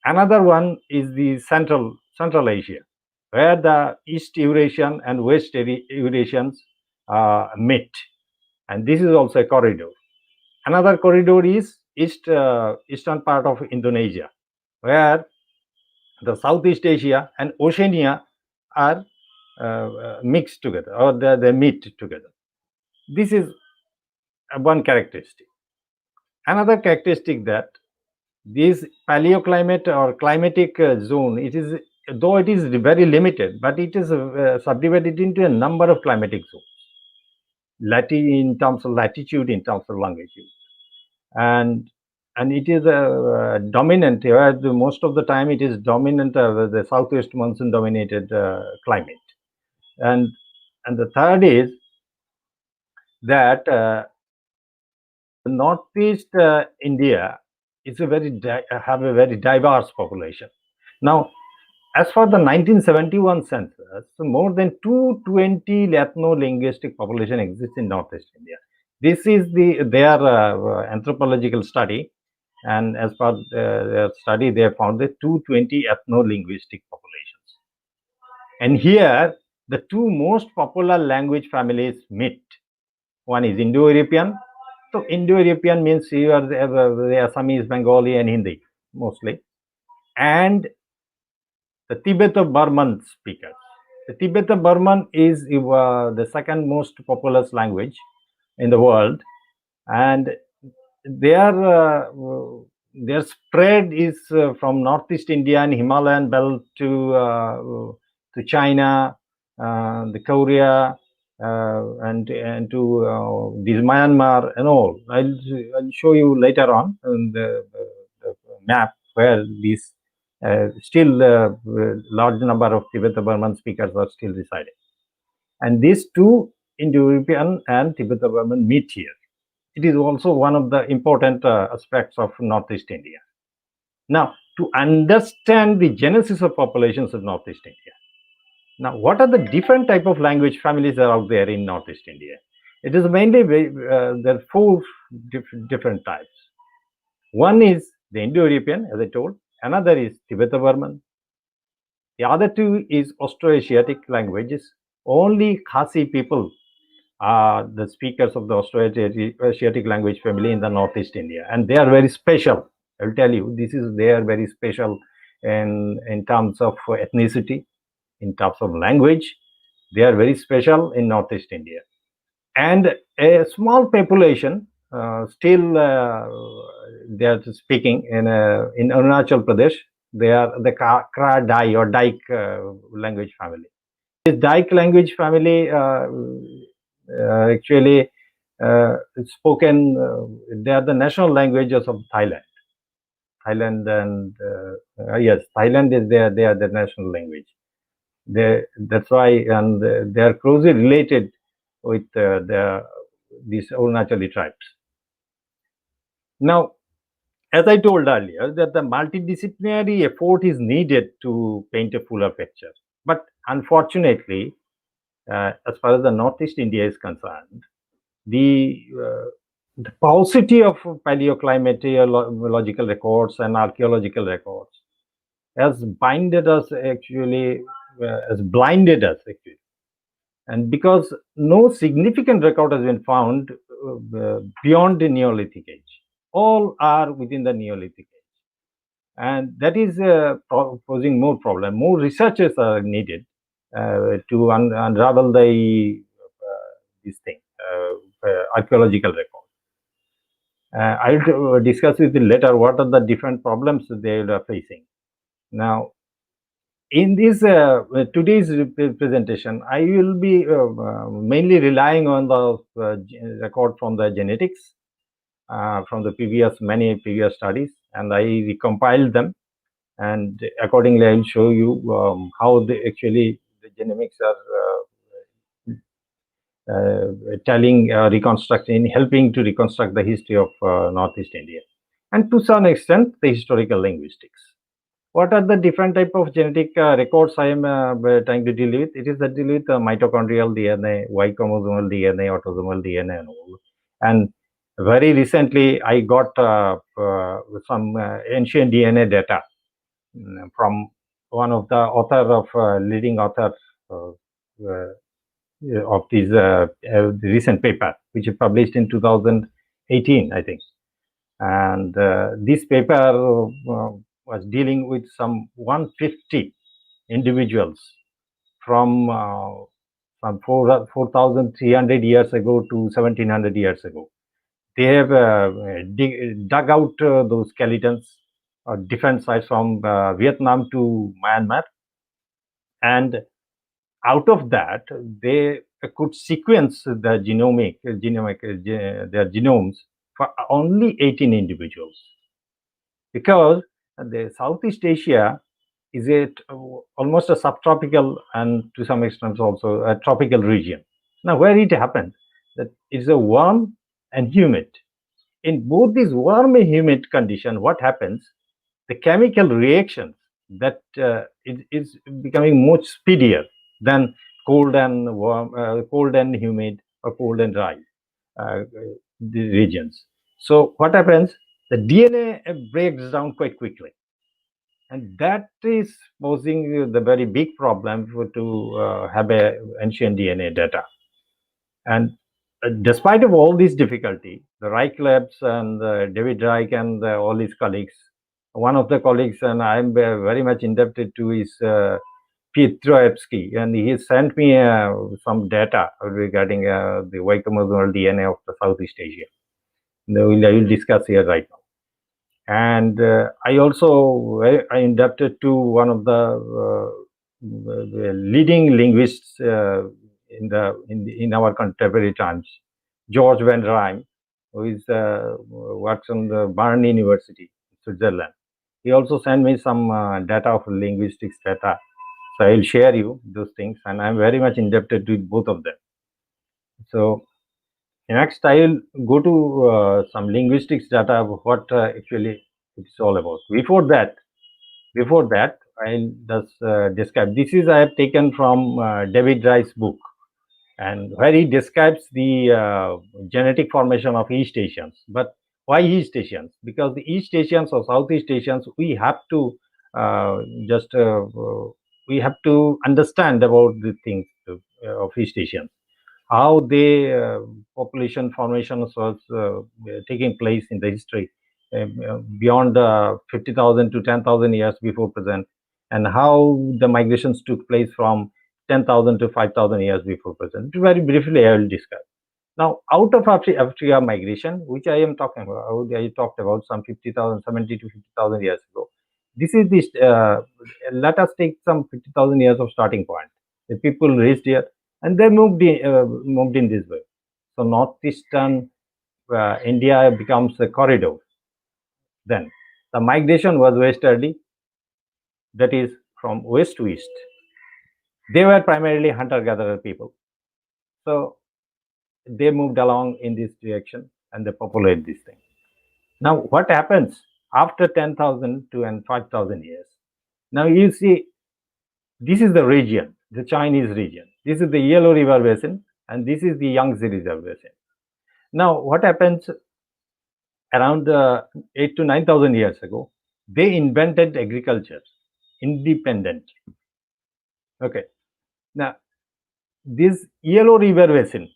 Another one is the Central Asia, where the East Eurasian and West Eurasians meet, and this is also a corridor. Another corridor is eastern part of Indonesia, where the Southeast Asia and Oceania are mixed together, or they meet together. This is one characteristic. Another characteristic that this paleoclimate or climatic zone, it is, though it is very limited, but it is subdivided into a number of climatic zones, in terms of latitude, in terms of longitude, and it is dominant. Most of the time, it is dominant the southwest monsoon dominated climate, and the third is that Northeast India is have a very diverse population. Now, as for the 1971 census, more than 220 ethno-linguistic population exists in Northeast India. This is their anthropological study, and as per their study, they have found the 220 ethno-linguistic populations. And here, the two most popular language families meet. One is Indo-European. So Indo-European means you are the Assamese, Bengali, and Hindi mostly, and the Tibeto-Burman speakers. The Tibeto-Burman is the second most populous language in the world, and their spread is from Northeast India and Himalayan belt to China, the Korea, and to this Myanmar and all. I'll show you later on in the map where these still large number of Tibeto-Burman speakers are still residing. And these two Indo-European and Tibeto-Burman meet here. It is also one of the important aspects of Northeast India. Now, to understand the genesis of populations of Northeast India, now what are the different type of language families are out there in Northeast India? It is mainly there are four different types. One is the Indo-European, as I told. Another is Tibeto-Burman. The other two is Austroasiatic languages. Only Khasi people are the speakers of the Austroasiatic language family in the Northeast India, and they are very special. I will tell you, they are very special in terms of ethnicity, in terms of language. They are very special in Northeast India, and a small population still they are speaking in Arunachal Pradesh. They are the Kra Dai or Daik language family. This Daik language family actually spoken. They are the national languages of Thailand. Thailand and yes, Thailand is there. They are the national language. That's why, and they are closely related with these Arunachali tribes. Now, as I told earlier, that the multidisciplinary effort is needed to paint a fuller picture. But unfortunately, as far as the Northeast India is concerned, the paucity of paleoclimatological records and archaeological records has blinded us actually, and because no significant record has been found beyond the Neolithic age. All are within the Neolithic age, and that is posing more problem. More researchers are needed to unravel this thing, archaeological record. I'll discuss with you later what are the different problems they are facing. Now, in this today's presentation, I will be mainly relying on the record from the genetics, from the many previous studies, and I recompiled them, and accordingly I will show you how the genomics are telling, reconstructing, helping to reconstruct the history of Northeast India, and to some extent the historical linguistics. What are the different type of genetic records I am trying to deal with? It is that deal with mitochondrial DNA, Y chromosomal DNA, autosomal DNA, and all. And very recently, I got some ancient DNA data from one of the leading author of this recent paper, which is published in 2018, I think. And this paper was dealing with some 150 individuals from 4,300 years ago to 1,700 years ago. They have dug out those skeletons at different sites from Vietnam to Myanmar, and out of that, they could sequence the their genomes for only 18 individuals, because the Southeast Asia is almost a subtropical and to some extent also a tropical region. Now, where it happened, that it's a warm and humid. In both these warm and humid condition, what happens? The chemical reactions that is becoming much speedier than cold and warm, cold and humid, or cold and dry the regions. So what happens? The DNA breaks down quite quickly, and that is posing the very big problem to have a ancient DNA data. And despite of all this difficulty, the Reich Labs and David Reich and all his colleagues, one of the colleagues, and I am very much indebted to, is Pietroevsky, and he sent me some data regarding the Y chromosomal DNA of the Southeast Asia. I will discuss here right now. And I also indebted to one of the leading linguists in our contemporary times, George Van Rijn, who is works on the Bern University, Switzerland. He also sent me some data of linguistics data. So I'll share you those things, and I'm very much indebted to both of them. So next, I will go to some linguistics data of what actually it's all about. Before that, I'll just describe. This is I have taken from David Rice's book, and where he describes the genetic formation of East Asians. But why East Asians? Because the East Asians or Southeast Asians, we have to we have to understand about the things of East Asians, how the population formation was taking place in the history beyond 50,000 to 10,000 years before present, and how the migrations took place from 10,000 to 5,000 years before present. Very briefly, I will discuss. Now, out of Africa migration, which I am talking about, I talked about some 50,000, 70 to 50,000 years ago. This is this. Let us take some 50,000 years of starting point. The people reached here, and they moved in this way. So northeastern India becomes a corridor. Then the migration was westerly, that is from west to east. They were primarily hunter-gatherer people. So they moved along in this direction and they populate this thing. Now, what happens after 10,000 to 5,000 years? Now you see, this is the region, the Chinese region. This is the Yellow River Basin, and this is the Yangtze River Basin. Now, what happens around 8 to 9,000 years ago? They invented agriculture, independent. Okay. Now, this Yellow River Basin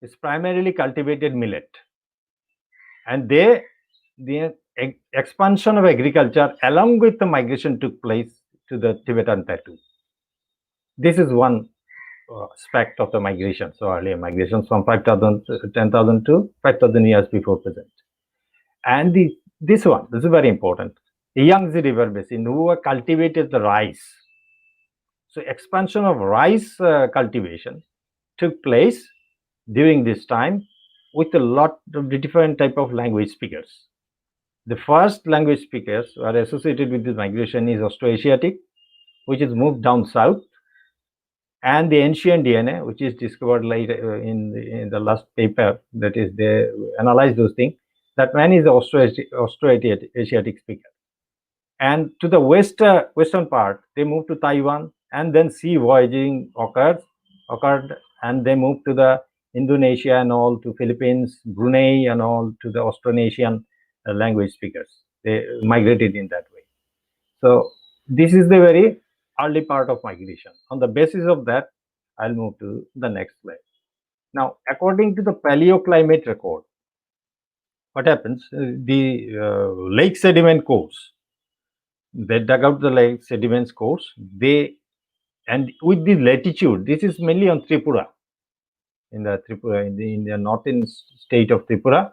is primarily cultivated millet, and the expansion of agriculture along with the migration took place to the Tibetan Plateau. This is one aspect of the migration. So earlier migrations from 5,000, 10,000 to 5,000 years before present. And this is very important. The Yangtze River Basin, who cultivated the rice. So expansion of rice cultivation took place during this time with a lot of different type of language speakers. The first language speakers who are associated with this migration is Austroasiatic, which is moved down south, and the ancient DNA, which is discovered later in the last paper, that is they analyze those things. That man is the Austroasiatic speaker. And to the western part, they moved to Taiwan, and then sea voyaging occurred, and they moved to the Indonesia and all, to Philippines, Brunei and all, to the Austronesian language speakers. They migrated in that way. So this is the very early part of migration. On the basis of that, I'll move to the next slide. Now, according to the paleoclimate record, what happens? The lake sediment cores, they dug out the lake sediments cores. And with the latitude, this is mainly on Tripura, in the northern state of Tripura.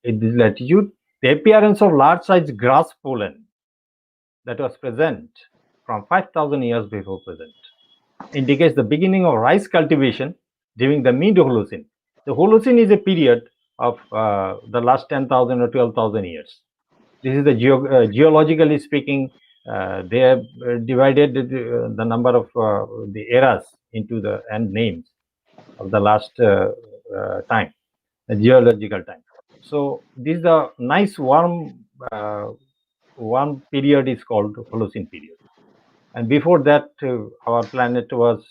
In this latitude, the appearance of large size grass pollen that was present from 5,000 years before present indicates the beginning of rice cultivation during the mid-Holocene. The Holocene is a period of the last 10,000 or 12,000 years. This is the geologically speaking, they have divided the number of the eras into the end names of the last time, the geological time. So this is the nice warm period is called Holocene period. And before that, our planet was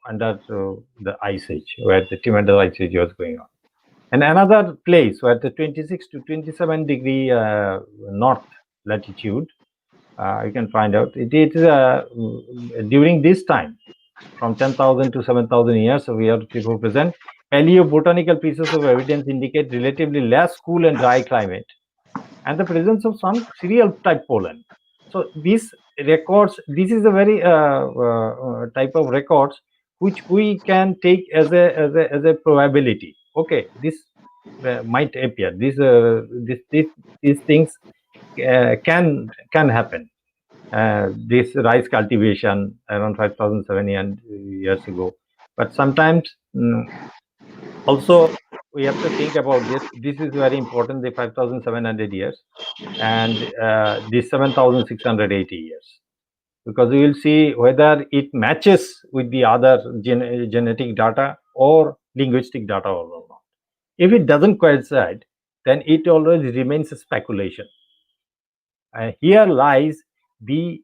under the ice age, where the tremendous ice age was going on. And another place where the 26 to 27 degree north latitude, you can find out, it is during this time, from 10,000 to 7,000 years, so we are before present, paleobotanical pieces of evidence indicate relatively less cool and dry climate, and the presence of some cereal type pollen. So these records, this is a very type of records which we can take as a probability. Okay, this might appear. These things can happen. This rice cultivation around 5,700 years ago, but sometimes also we have to think about this. This is very important. The 5,700 years and the 7,680 years, because we will see whether it matches with the other genetic data or linguistic data or not. If it doesn't coincide, then it always remains a speculation. Here lies the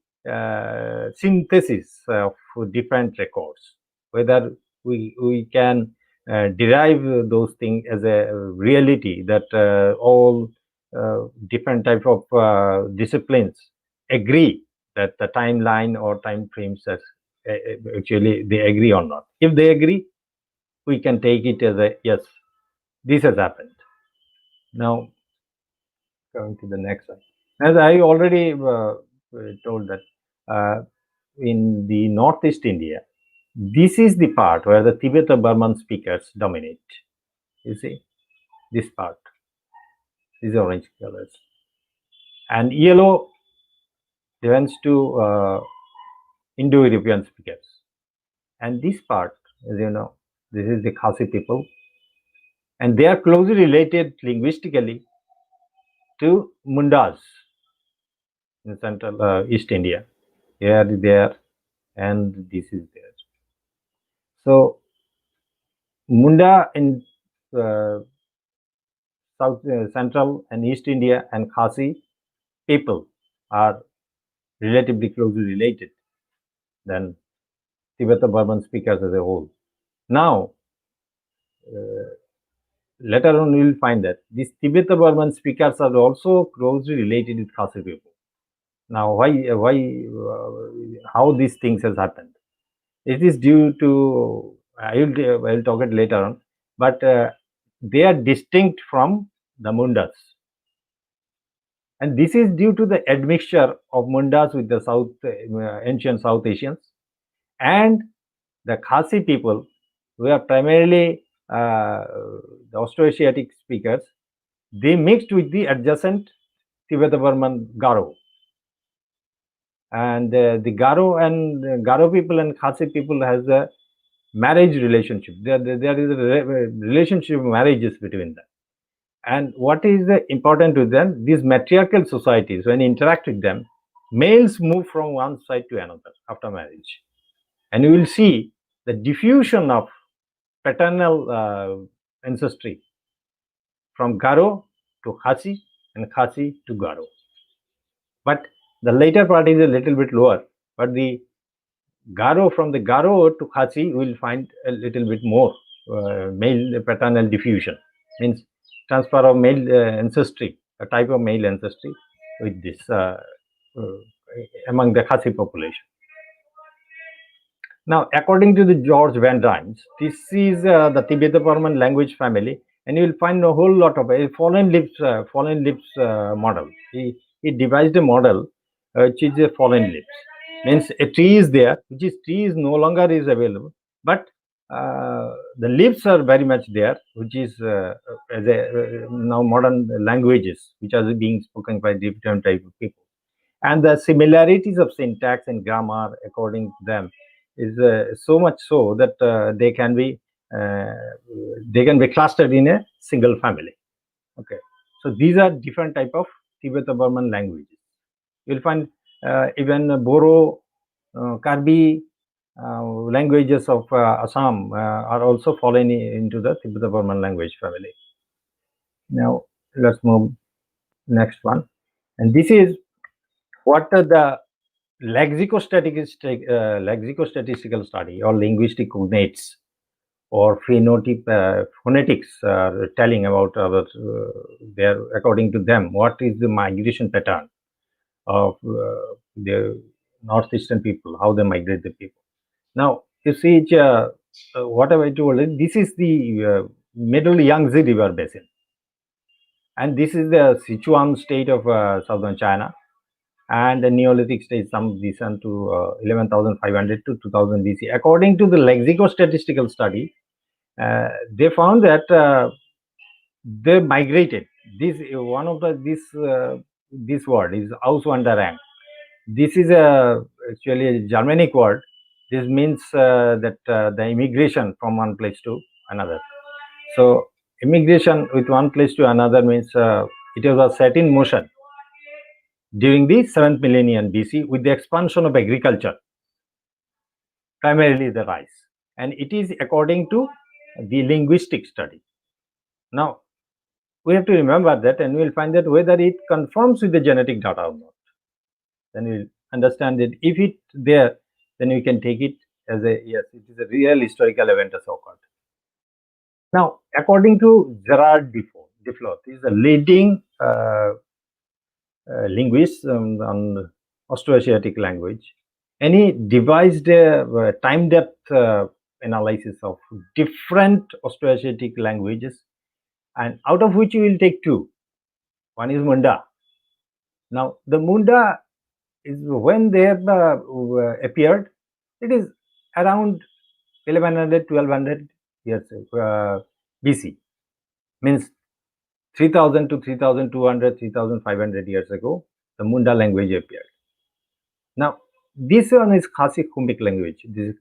synthesis of different records, whether we can derive those things as a reality that all different type of disciplines agree that the timeline or time frames as actually they agree or not. If they agree, we can take it as a yes, this has happened. Now going to the next slide. As I already told that in the Northeast India, this is the part where the Tibeto-Burman speakers dominate. You see, this part, these orange colors. And yellow belongs to Indo-European speakers. And this part, as you know, this is the Khasi people. And they are closely related linguistically to Mundas in central East India. Here, there, and this is there. So Munda in South Central and East India and Khasi people are relatively closely related than Tibeto-Burman speakers as a whole. Now, later on we will find that these Tibeto-Burman speakers are also closely related with Khasi people. Now, why, how these things has happened? It is due to, I will talk it later on, but they are distinct from the Mundas. And this is due to the admixture of Mundas with the ancient South Asians and the Khasi people, who are primarily the Austroasiatic speakers. They mixed with the adjacent Tibeto-Burman Garo. And the Garo people and Khasi people has a marriage relationship. There is a relationship of marriages between them. And what is important to them, these matriarchal societies, when you interact with them, males move from one side to another after marriage. And you will see the diffusion of paternal ancestry from Garo to Khasi and Khasi to Garo. But the later part is a little bit lower, but the Garo, from the Garo to Khasi, we will find a little bit more male paternal diffusion, means transfer of male ancestry, a type of male ancestry with this among the Khasi population. Now, according to the George Van Dynes, this is the Tibeto-Burman language family, and you will find a whole lot of a fallen lips model. He devised a model which is a fallen lips. Means a tree is there, which is tree is no longer is available, but the lips are very much there, which is as a now modern languages which are being spoken by different type of people, and the similarities of syntax and grammar according to them is so much so that they can be clustered in a single family. Okay, so these are different type of Tibeto-Burman languages. You'll find even Boro, Karbi languages of Assam are also falling into the Tibeto-Burman language family. Now let's move next one, and this is what the lexicostatistical study or linguistic cognates or phonetics are telling about their, according to them, what is the migration pattern of the northeastern people, how they migrate the people. Now, you see, whatever I told you, this is the middle Yangtze River basin, and this is the Sichuan state of southern China, and the Neolithic stage, some descent to 11,500 to 2000 BC. According to the lexicostatistical study, they found that they migrated. This one of the this word is Auswanderung. This is actually a Germanic word. This means that the immigration from one place to another. So immigration with one place to another means it was set in motion during the 7th millennium BC with the expansion of agriculture, primarily the rice. And it is according to the linguistic study. Now, we have to remember that, and we'll find that whether it conforms with the genetic data or not. Then we'll understand that if it's there, then we can take it as a, yes, it is a real historical event has occurred. Now, according to Gerard Defloth, he is a leading linguist on Austroasiatic language, and he devised a time depth analysis of different Austroasiatic languages, and out of which we will take two. One is Munda. Now, the Munda is when they have appeared, it is around 1100, 1200 years BC, means 3000 to 3200, 3500 years ago, the Munda language appeared. Now, this one is Khasi Kumic language. This is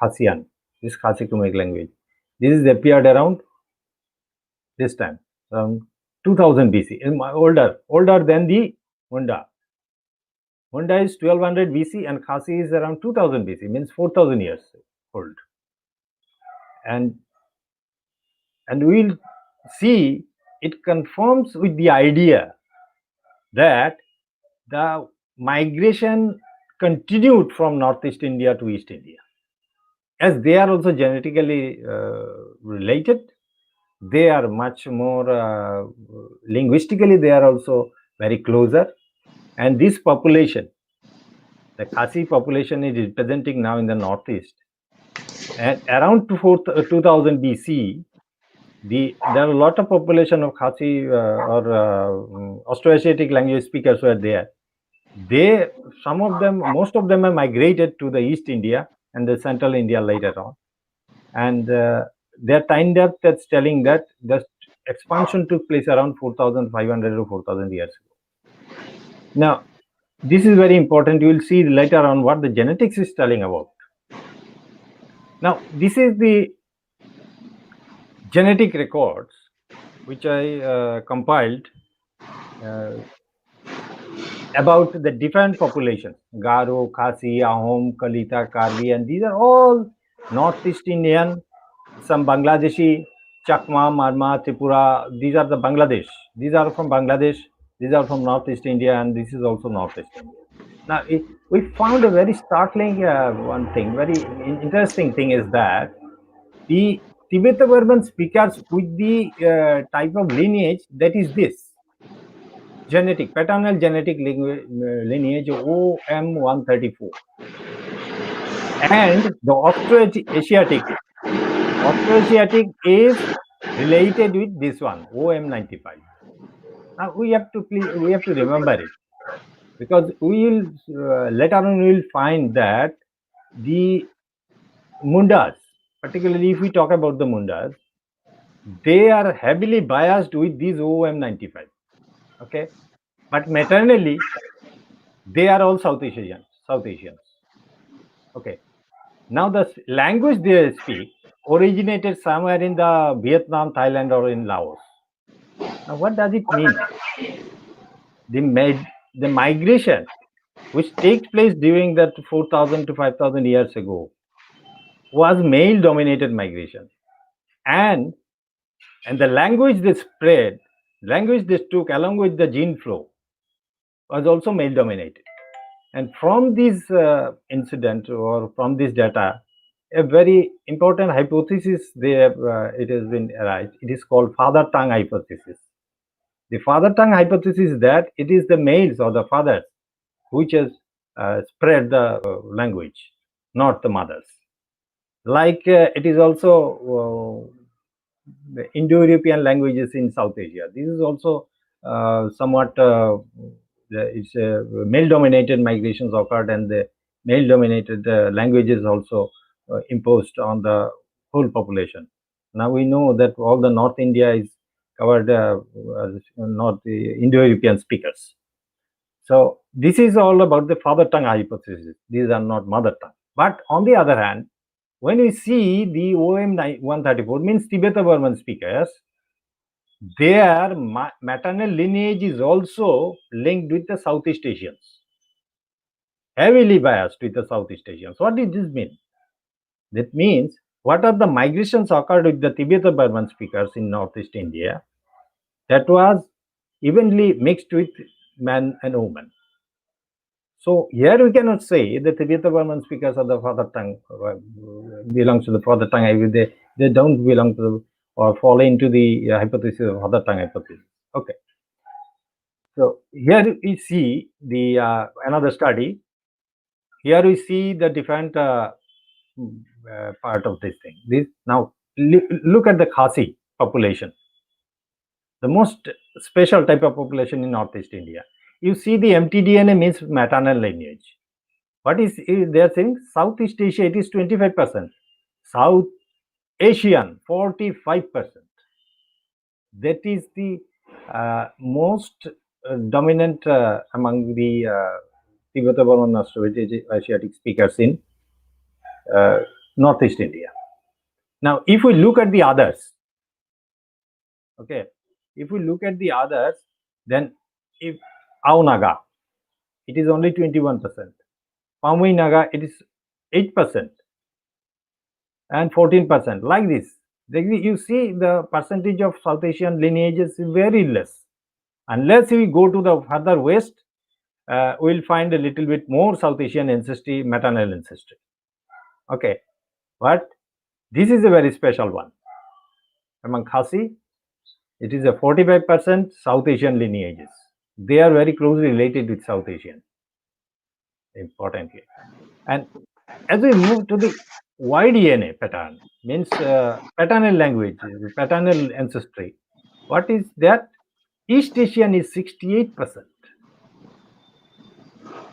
Khasian. This Khasi Kumic language. This is appeared around this time, around 2000 BC. Older than the Munda. Munda is 1200 BC and Khasi is around 2000 BC, means 4000 years old. And we'll see it conforms with the idea that the migration continued from Northeast India to East India. As they are also genetically related, they are much more linguistically, they are also very closer. And this population, the Khasi population, is representing now in the Northeast. And around 2000 BC, there are a lot of population of Khasi or Austroasiatic language speakers were there. Most of them are migrated to the East India and the Central India later on. And their time depth that's telling that the expansion took place around 4,500 or 4,000 years ago. Now, this is very important. You will see later on what the genetics is telling about. Now, this is the genetic records which I compiled about the different populations, Garo, Khasi, Ahom, Kalita, Karbi, and these are all Northeast Indian, some Bangladeshi, Chakma, Marma, Tripura, these are the Bangladesh. These are from Bangladesh, these are from Northeast India, and this is also Northeast India. Now, we found a very startling one thing, very interesting thing is that the Tibeto-Burman speakers with the type of lineage that is this. Paternal genetic lineage OM134. And the Austroasiatic is related with this one, OM95. Now we have to remember it, because we will later on we will find that the Mundas, particularly if we talk about the Mundas, they are heavily biased with these OM95. Okay, but maternally they are all South Asians. Okay, now the language they speak originated somewhere in the Vietnam, Thailand, or in Laos. Now, what does it mean? The migration which takes place during that 4,000 to 5,000 years ago was male-dominated migration, and the language they spread, language they took along with the gene flow was also male-dominated. And from this incident or from this data, a very important hypothesis it has been arrived. It is called father tongue hypothesis. The father tongue hypothesis is that it is the males or the fathers which has spread the language, not the mothers. Like it is also the Indo-European languages in South Asia. This is also somewhat it's male-dominated migrations occurred, and the male-dominated languages also imposed on the whole population. Now we know that all the North India is covered North Indo-European speakers. So this is all about the father tongue hypothesis. These are not mother tongue. But on the other hand, when we see the OM 134 means Tibeto-Burman speakers, their maternal lineage is also linked with the Southeast Asians, heavily biased with the Southeast Asians. What does this mean? That means, what are the migrations occurred with the Tibeto-Burman speakers in Northeast India that was evenly mixed with man and woman. So here we cannot say the Tibeto-Burman speakers are the father tongue, belongs to the father tongue. They don't belong to or fall into the hypothesis of father tongue hypothesis. Okay. So here we see the another study. Here we see the different part of this thing. Now look at the Khasi population, the most special type of population in Northeast India. You see the mtDNA means maternal lineage. What is they are saying? Southeast Asia, it is 25%. South Asian, 45%. That is the most dominant among the Tibeto-Burman Austroasiatic speakers in Northeast India. Now, if we look at the others, okay, if we look at the others, then if Ao Naga, it is only 21%. Pamui Naga, it is 8% and 14%. Like this, you see the percentage of South Asian lineages is very less. Unless we go to the further west, we'll find a little bit more South Asian ancestry, maternal ancestry. Okay, but this is a very special one. Among Khasi, it is a 45% South Asian lineages. They are very closely related with South Asian, importantly. And as we move to the Y-DNA pattern, means paternal language, paternal ancestry. What is that? East Asian is 68%.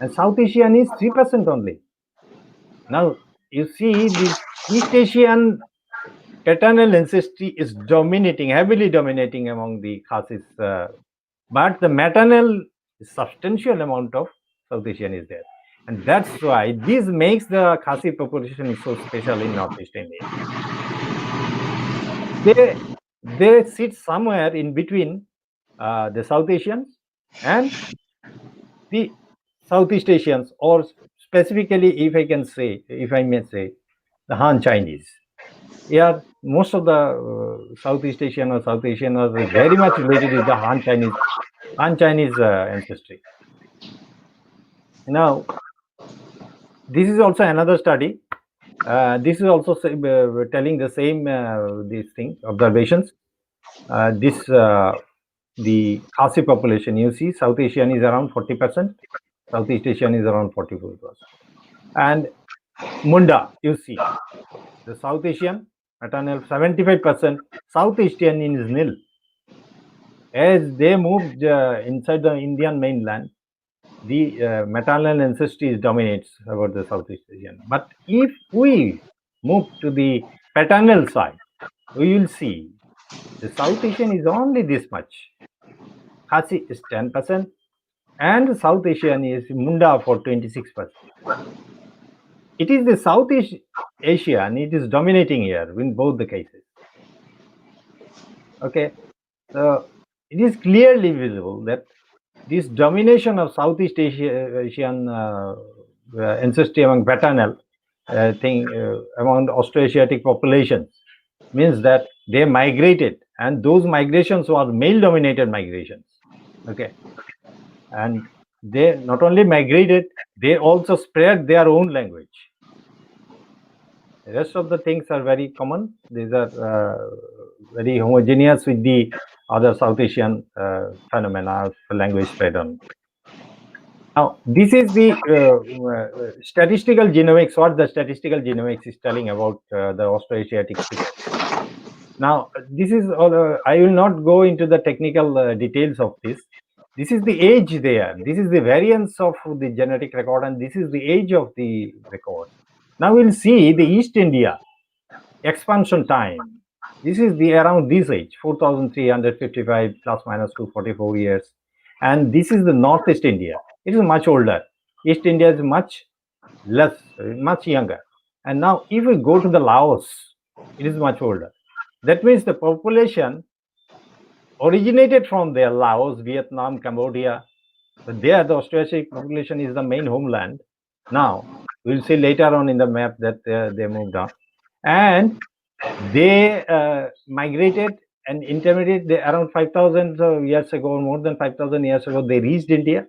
And South Asian is 3% only. Now, you see this East Asian paternal ancestry is dominating, heavily dominating among the Khasis, but the maternal substantial amount of South Asian is there. And that's why this makes the Khasi population so special in Northeast India. They sit somewhere in between the South Asians and the Southeast Asians, or specifically, if I may say, the Han Chinese. Yeah, most of the Southeast Asian or South Asian are very much related with the Han Chinese ancestry. Now, this is also another study. This is also telling the same these things, observations. The Khasi population, you see, South Asian is around 40%, Southeast Asian is around 44%. And Munda, you see, the South Asian, maternal 75%, South Asian is nil. As they moved inside the Indian mainland, the maternal ancestry dominates over the Southeast Asian. But if we move to the paternal side, we will see the South Asian is only this much. Khasi is 10%, and South Asian is Munda for 26%. It is the Southeast Asian, it is dominating here in both the cases. Okay, so it is clearly visible that this domination of Southeast Asian ancestry among paternal among Austroasiatic populations means that they migrated, and those migrations were male-dominated migrations. Okay, and they not only migrated, they also spread their own language. The rest of the things are very common. These are very homogeneous with the other South Asian phenomena of language spread on. Now, this is the statistical genomics, what the statistical genomics is telling about the Austroasiatic speakers. Now, this is all, I will not go into the technical details of this, This is the age there. This is the variance of the genetic record, and this is the age of the record. Now we'll see the East India expansion time. This is the around this age, 4,355 plus minus 244 years. And this is the Northeast India. It is much older. East India is much less, much younger. And now if we go to the Laos, it is much older. That means the population originated from there, Laos, Vietnam, Cambodia. But there the Austrasiatic population is the main homeland. Now, we'll see later on in the map that they moved on. And they migrated and intermediate around 5,000 years ago, more than 5,000 years ago, they reached India,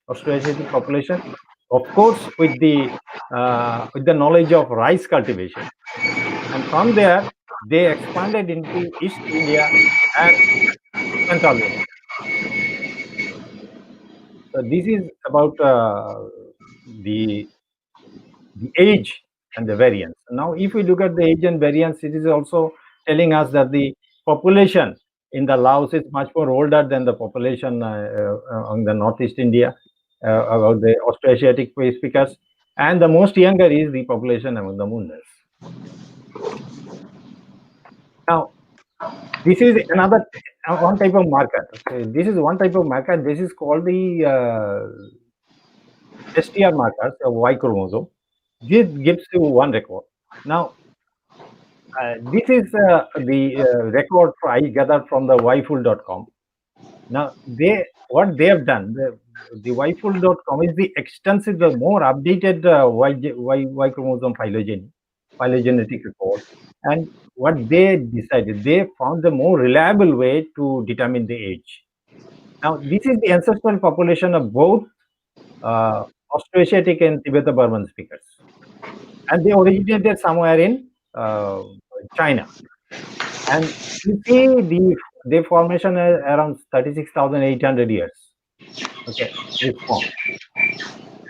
Austrasiatic population, of course, with the knowledge of rice cultivation. And from there, they expanded into East India and Central Asia. So this is about the age and the variance. Now, if we look at the age and variance, it is also telling us that the population in the Laos is much more older than the population on the Northeast India, about the Austroasiatic speakers, and the most younger is the population among the Mundas. Now, this is another one type of marker. Okay. This is one type of marker. This is called the STR markers, Y chromosome. This gives you one record. Now, this is the record I gathered from the yfull.com. Now, what they have done, the yfull.com is the extensive, the more updated Y chromosome phylogenetic record. And what they decided, they found the more reliable way to determine the age. Now, this is the ancestral population of both Austroasiatic and Tibeto-Burman speakers. And they originated somewhere in China. And you see the formation around 36,800 years. Okay, this form.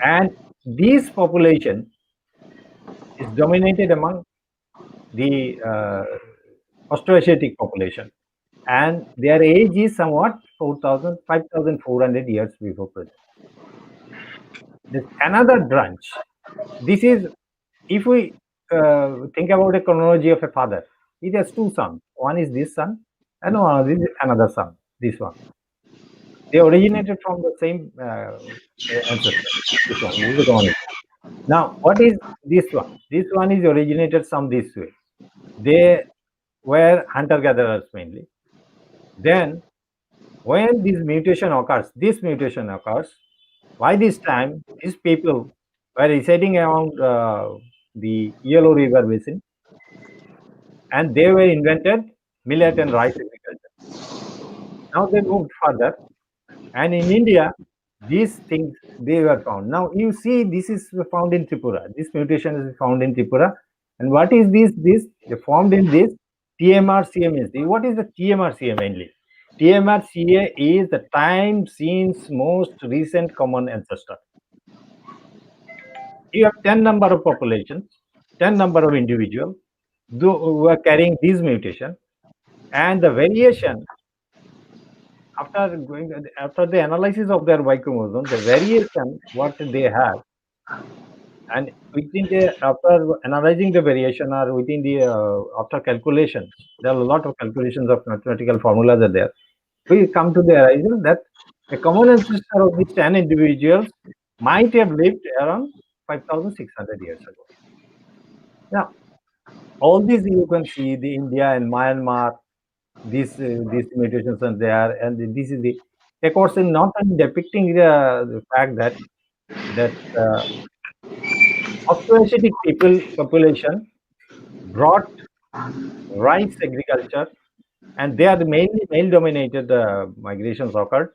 And this population is dominated among the Austroasiatic population. And their age is somewhat 5,400 years before present. There's another branch. This is, if we think about a chronology of a father, he has two sons. One is this son, and one is another son, this one. They originated from the same ancestor. This one, this is the one. Now, what is this one? This one is originated some this way. They were hunter-gatherers mainly. Then, when this mutation occurs, by this time, these people were residing around the Yellow River Basin, and they were invented millet and rice agriculture. Now they moved further, and in India, these things they were found. Now you see, this is found in Tripura. This mutation is found in Tripura, and what is this? They formed in this TMRCA. What is the TMRCA mainly? TMRCA is the time scene's most recent common ancestor. You have 10 number of populations, 10 number of individuals who are carrying this mutation, and the variation after the analysis of their Y chromosome, the variation what they have, and after analyzing the variation or within the after calculations, there are a lot of calculations of mathematical formulas are there. We come to the horizon that the common ancestor of these 10 individuals might have lived around 5,600 years ago. Now, all these you can see the India and Myanmar, these mutations are there, and this is the records in not only depicting the fact that Austroasiatic population brought rice agriculture, and they are the mainly male-dominated migrations occurred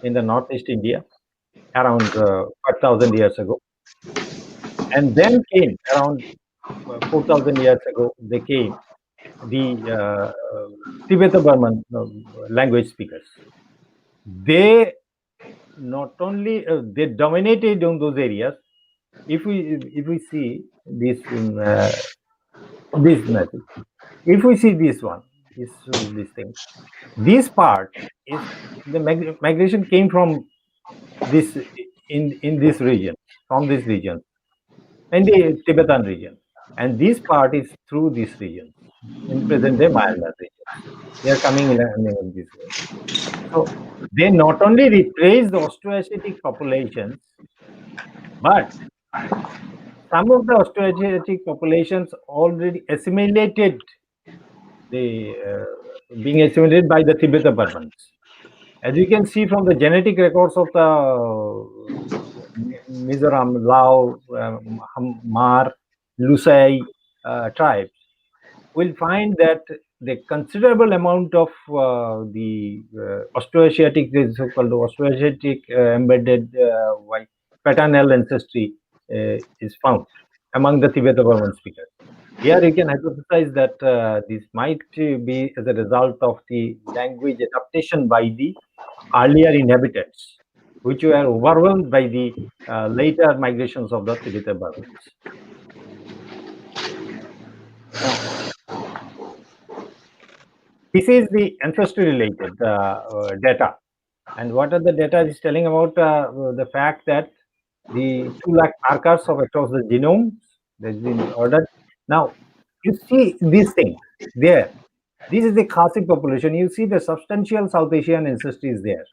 in the Northeast India around 5,000 years ago, and then came around 4,000 years ago. They came the Tibeto-Burman language speakers. They not only they dominated on those areas. If we see this method, if we see this one, is this thing. This part is the migration came from this in this region, from this region, and the Tibetan region, and this part is through this region, in present day Myanmar regions. They are coming in this way. So they not only replace the Austroasiatic populations, but some of the Austroasiatic populations already assimilated, being assimilated by the Tibeto-Burmans. As you can see from the genetic records of the Mizoram, Lao, Mar, Lusai tribes, we'll find that the considerable amount of the Austroasiatic, the so-called Austroasiatic embedded paternal ancestry is found among the Tibeto-Burman speakers. Here you can hypothesize that this might be as a result of the language adaptation by the earlier inhabitants, which were overwhelmed by the later migrations of the Tibeto-Burmans. Now, this is the ancestry-related data, and what are the data is telling about the fact that the 2 lakh markers of across the genome that's been ordered. Now, you see these things there. This is the Khasi population. You see the substantial South Asian ancestry is there.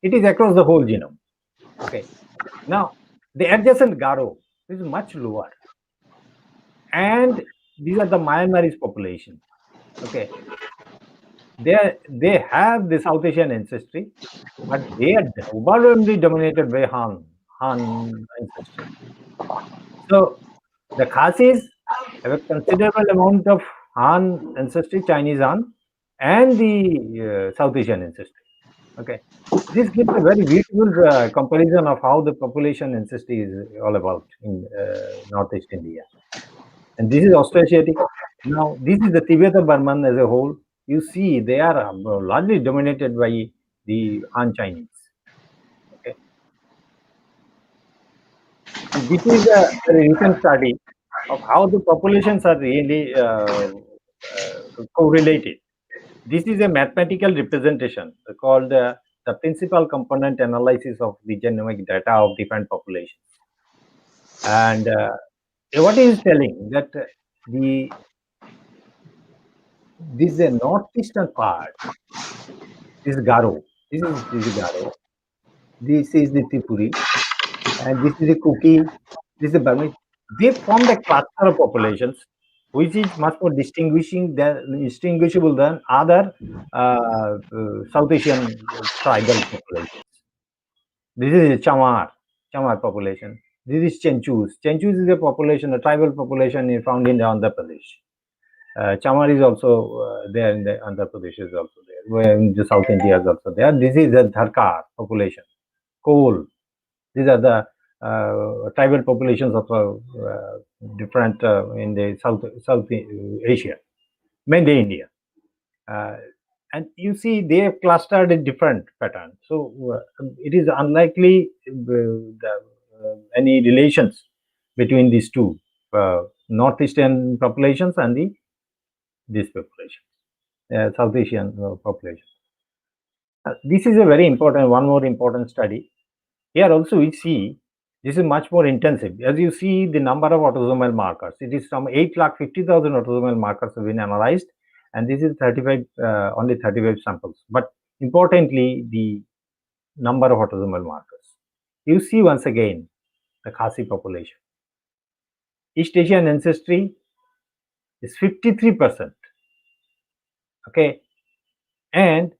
It is across the whole genome. Okay. Now, the adjacent Garo is much lower, and these are the Myanmarese population. Okay. They have the South Asian ancestry, but they are overwhelmingly dominated by Han ancestry. So the Khasis have a considerable amount of Han ancestry, Chinese Han, and the South Asian ancestry. Okay, this gives a very beautiful comparison of how the population ancestry is all about in Northeast India. And this is Austroasiatic. Now, this is the Tibeto-Burman as a whole. You see, they are largely dominated by the Han Chinese. Okay, and this is a very recent study of how the populations are really correlated. This is a mathematical representation called the principal component analysis of the genomic data of different populations. And what is telling that this is a northeastern part. This is Garo. This is Garo. This is the Tripuri, and this is the Kuki. This is the Burmese. They form the cluster of populations, which is much more distinguishable than other South Asian tribal populations. This is Chamar population. This is Chenchus. Chenchus is a population, a tribal population found in Andhra Pradesh. Chamar is also there in the Andhra Pradesh is also there. Where in the South India is also there. This is the Dharkar population. Kohl. These are the tribal populations of different in the South Asia, mainly India. And you see they have clustered a different pattern. So it is unlikely any relations between these two northeastern populations and this population, South Asian population. This is a very important, one more important study. Here also we see this is much more intensive. As you see the number of autosomal markers, it is some 8,50,000 autosomal markers have been analyzed, and this is 35, only 35 samples. But importantly, the number of autosomal markers. You see once again the Khasi population. East Asian ancestry is 53%. Okay, and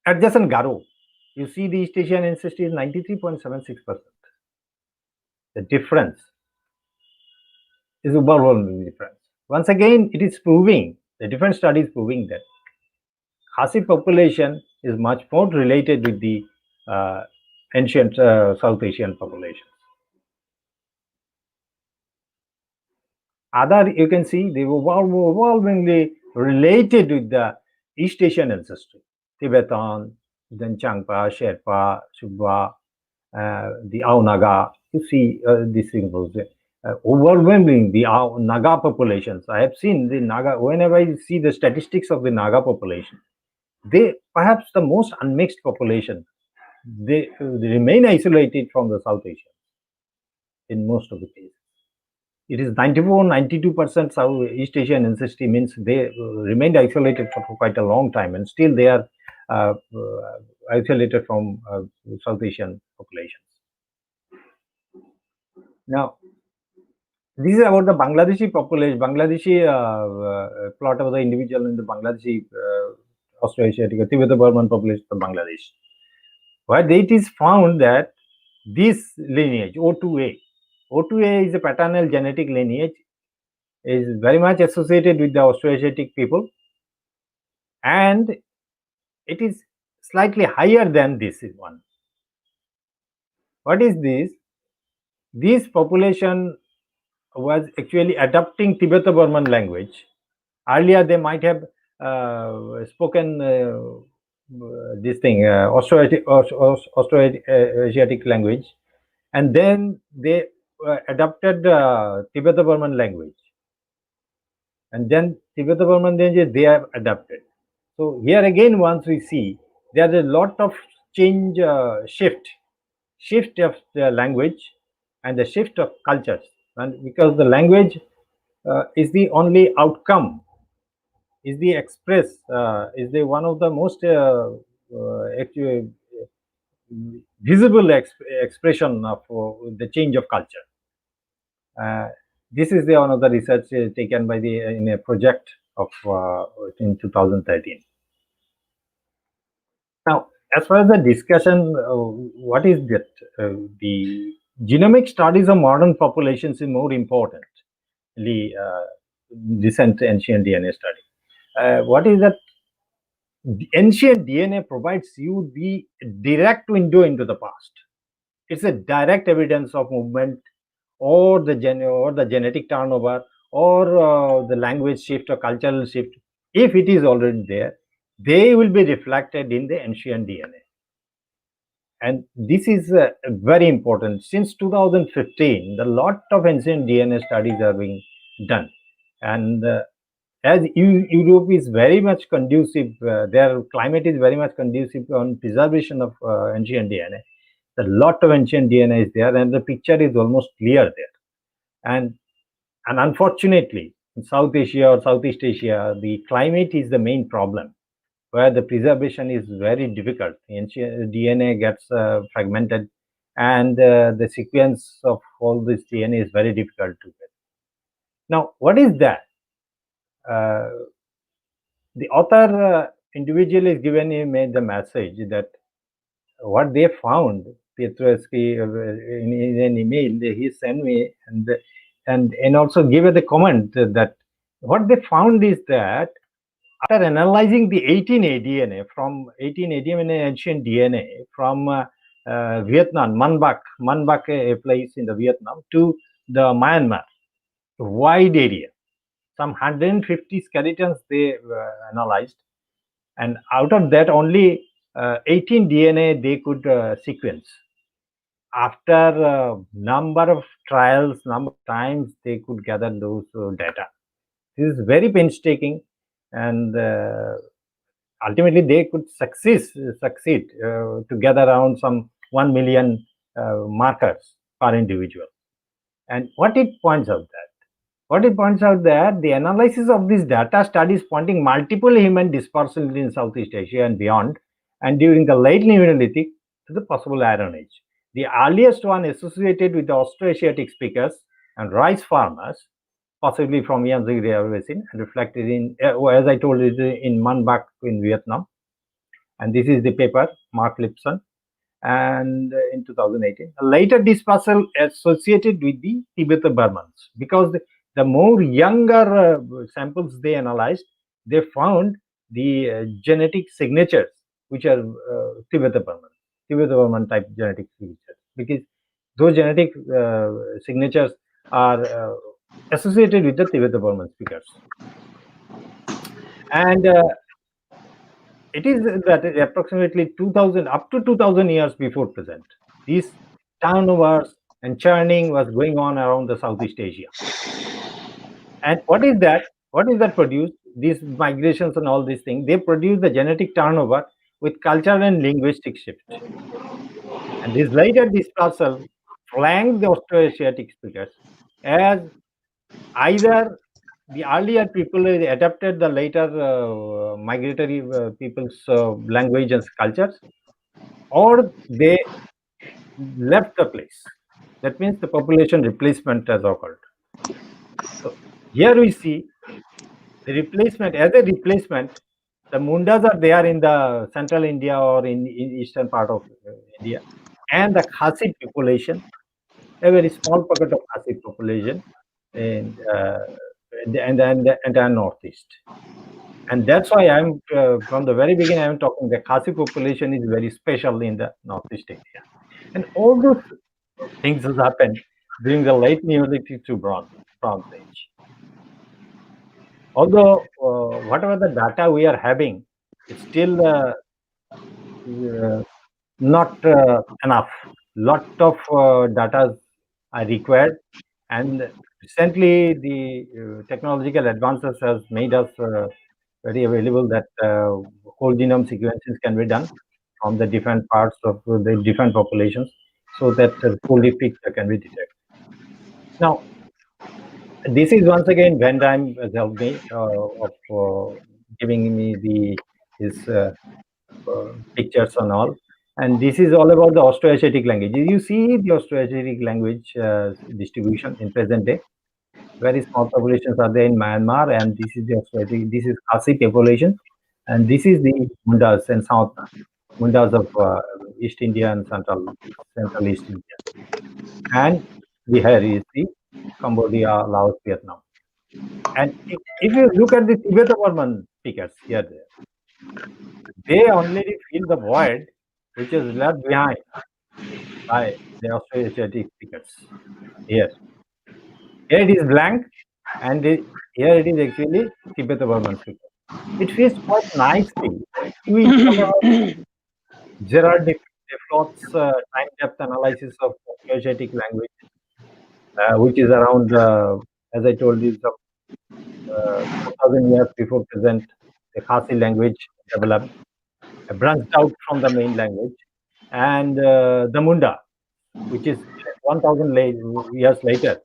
adjacent Garo, you see the East Asian ancestry is 93.76%. The difference is overwhelming difference. Once again, it is proving, the different studies proving that Khasi population is much more related with the ancient South Asian populations. Other, you can see they were overwhelmingly related with the East Asian ancestry, Tibetan, then Changpa, Sherpa, Shubha, the Aunaga. You see these things. overwhelming the Naga populations. I have seen the Naga, whenever I see the statistics of the Naga population, they perhaps the most unmixed population. They remain isolated from the South Asia in most of the cases. It is 92% South East Asian ancestry, means they remained isolated for quite a long time, and still they are isolated from South Asian populations. Now, this is about the Bangladeshi population, Bangladeshi plot of the individual in the Bangladeshi Austroasiatic Tibeto-Burman population of Bangladesh, where it is found that this lineage O2A is a paternal genetic lineage, is very much associated with the Austroasiatic people, and it is slightly higher than this one. What is this? This population was actually adopting Tibeto-Burman language. Earlier, they might have spoken this thing, Austroasiatic language, and then they adopted Tibeto-Burman language, and then Tibeto-Burman language they have adopted. So here again, once we see there is a lot of change, shift of the language and the shift of cultures, and because the language is the only outcome, is the express, is the one of the most actually visible expression of the change of culture. This is the one of the research taken by the in a project of in 2013. Now, as far as the discussion, what is that? The genomic studies of modern populations is more important. Recent ancient DNA study. What is that? The ancient DNA provides you the direct window into the past. It's a direct evidence of movement, or the genetic turnover, or the language shift or cultural shift. If it is already there, they will be reflected in the ancient DNA. And this is very important. Since 2015, a lot of ancient DNA studies are being done. And as Europe is very much conducive, their climate is very much conducive on preservation of ancient DNA. A lot of ancient DNA is there, and the picture is almost clear there. And unfortunately, in South Asia or Southeast Asia, the climate is the main problem, where the preservation is very difficult. Ancient DNA gets fragmented, and the sequence of all this DNA is very difficult to get. Now, what is that? The author individually is given made the message that what they found, Pietrowski, in an email he sent me, and also gave the comment that what they found is that after analyzing the 18A DNA from 18A DNA, ancient DNA from Vietnam, Manbak, a place in the Vietnam, to the Myanmar, wide area, some 150 skeletons they analyzed, and out of that only 18 DNA they could sequence. After number of trials, number of times they could gather those data. This is very painstaking, and ultimately they could succeed to gather around some 1 million markers per individual. And what it points out that the analysis of this data studies pointing multiple human dispersal in Southeast Asia and beyond, and during the late Neolithic to the possible Iron Age. The earliest one associated with the Austroasiatic speakers and rice farmers, possibly from Yangtze River Basin, and reflected in, as I told you, in Manbak in Vietnam. And this is the paper, Mark Lipson, and in 2018. A later dispersal associated with the Tibeto-Burmans, because the more younger samples they analyzed, they found the genetic signatures which are Tibeto-Burman type genetic signatures, because those genetic signatures are associated with the Tibeto-Burman speakers. And it is that approximately 2000 up to 2000 years before present, these turnovers and churning was going on around the Southeast Asia. And what is that? What is that produced? These migrations and all these things, they produce the genetic turnover with cultural and linguistic shift. And this later dispersal flanked the Austroasiatic speakers as either the earlier people adapted the later migratory people's language and cultures, or they left the place. That means the population replacement has occurred. So here we see the replacement. As a replacement, the Mundas are there in the central India or in eastern part of India, and the Khasi population, a very small pocket of Khasi population, and the entire northeast. And that's why I'm from the very beginning I'm talking the Khasi population is very special in the northeast India, and all those things has happened during the late Neolithic to Bronze Age. Although whatever the data we are having, it's still not enough. Lot of data are required, and recently the technological advances has made us very available that whole genome sequences can be done from the different parts of the different populations, so that fully picture can be detected. Now, this is once again Van Dyne has helped me of giving me his pictures and all. And this is all about the Austroasiatic language. You see the Austroasiatic language distribution in present day. Very small populations are there in Myanmar, and this is the Austroasiatic. This is Khasi population, and this is the Mundas and South Mundas of East India and Central East India. And here is the Cambodia, Laos, Vietnam. And if you look at the Tibeto-Burman speakers here, they only fill the void which is left behind by the Austroasiatic speakers. Here it is blank, and here it is actually Tibeto-Burman speaker. It fits quite nicely. We talk about Gerard Deflot's time depth analysis of Austroasiatic language, which is around, as I told you, 4,000 years before present, the Khasi language developed, branched out from the main language, and the Munda, which is 1,000 years later,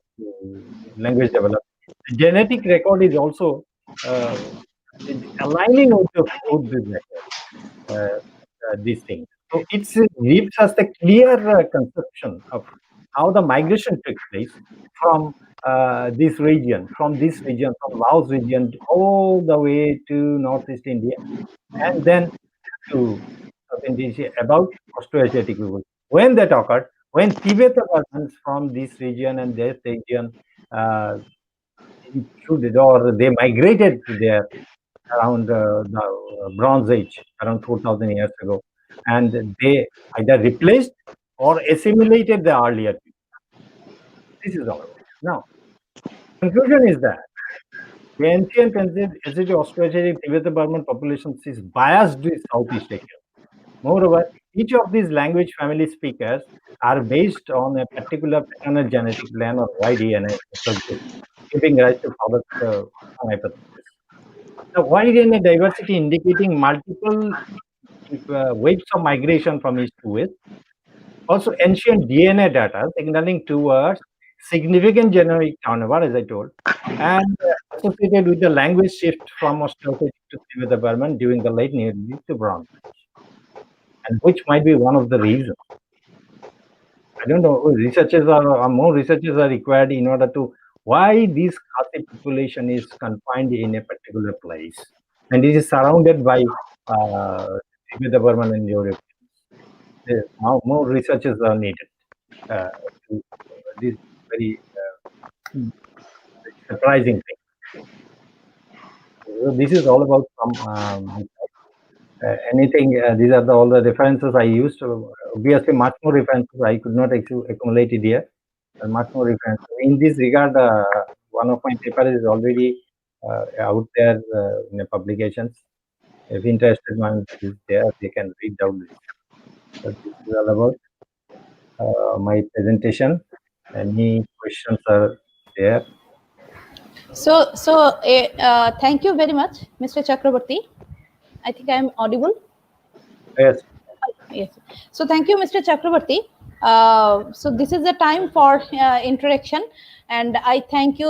language developed. The genetic record is also aligning with this record, these things. So it gives us the clear conception of how the migration took place from this region, from Laos region, all the way to Northeast India, and then to South Asia, about Austroasiatic people. When that occurred, when Tibeto-Burmans from this region and that region included, or they migrated there around the Bronze Age, around 4,000 years ago, and they either replaced or assimilated the earlier people. This is all. Now, conclusion is that the ancient Austroasiatic Tibeto-Burman populations is biased with Southeast Asia. Moreover, each of these language family speakers are based on a particular paternal genetic plan or Y-DNA subgroup, giving rise to further hypothesis. The Y-DNA diversity indicating multiple waves of migration from east to west. Also, ancient DNA data signaling towards significant genetic turnover, as I told, and associated with the language shift from Austroasiatic to Tibeto-Burman during the late Neolithic to Bronze Age, and which might be one of the reasons. I don't know. More researchers are required in order to why this Khasi population is confined in a particular place, and it is surrounded by Tibeto-Burman and Europeans. Now more researchers are needed. This very surprising thing. So this is all about some anything. These are all the references I used. Obviously, much more references I could not accumulate it here. Much more references. In this regard, one of my papers is already out there in the publications. If interested one is there, they can read out this. So this is all about my presentation. Any questions are there?
Thank you very much, Mr. Chakraborty. I think I am audible.
Yes.
Yes. So thank you, Mr. Chakraborty. So this is the time for interaction, and I thank you,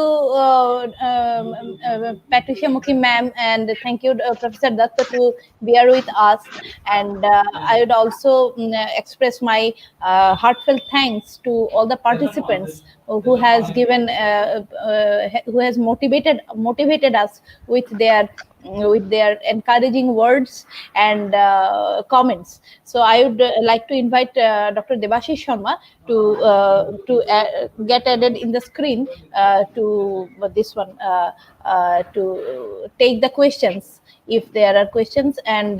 Patricia Mukhi ma'am, and thank you, Professor Datta, to be here with us. And I would also express my heartfelt thanks to all the participants who has given, who has motivated us with their encouraging words and comments. So I would like to invite Dr. Debashish Sharma to get added in the screen to this one to take the questions if there are questions and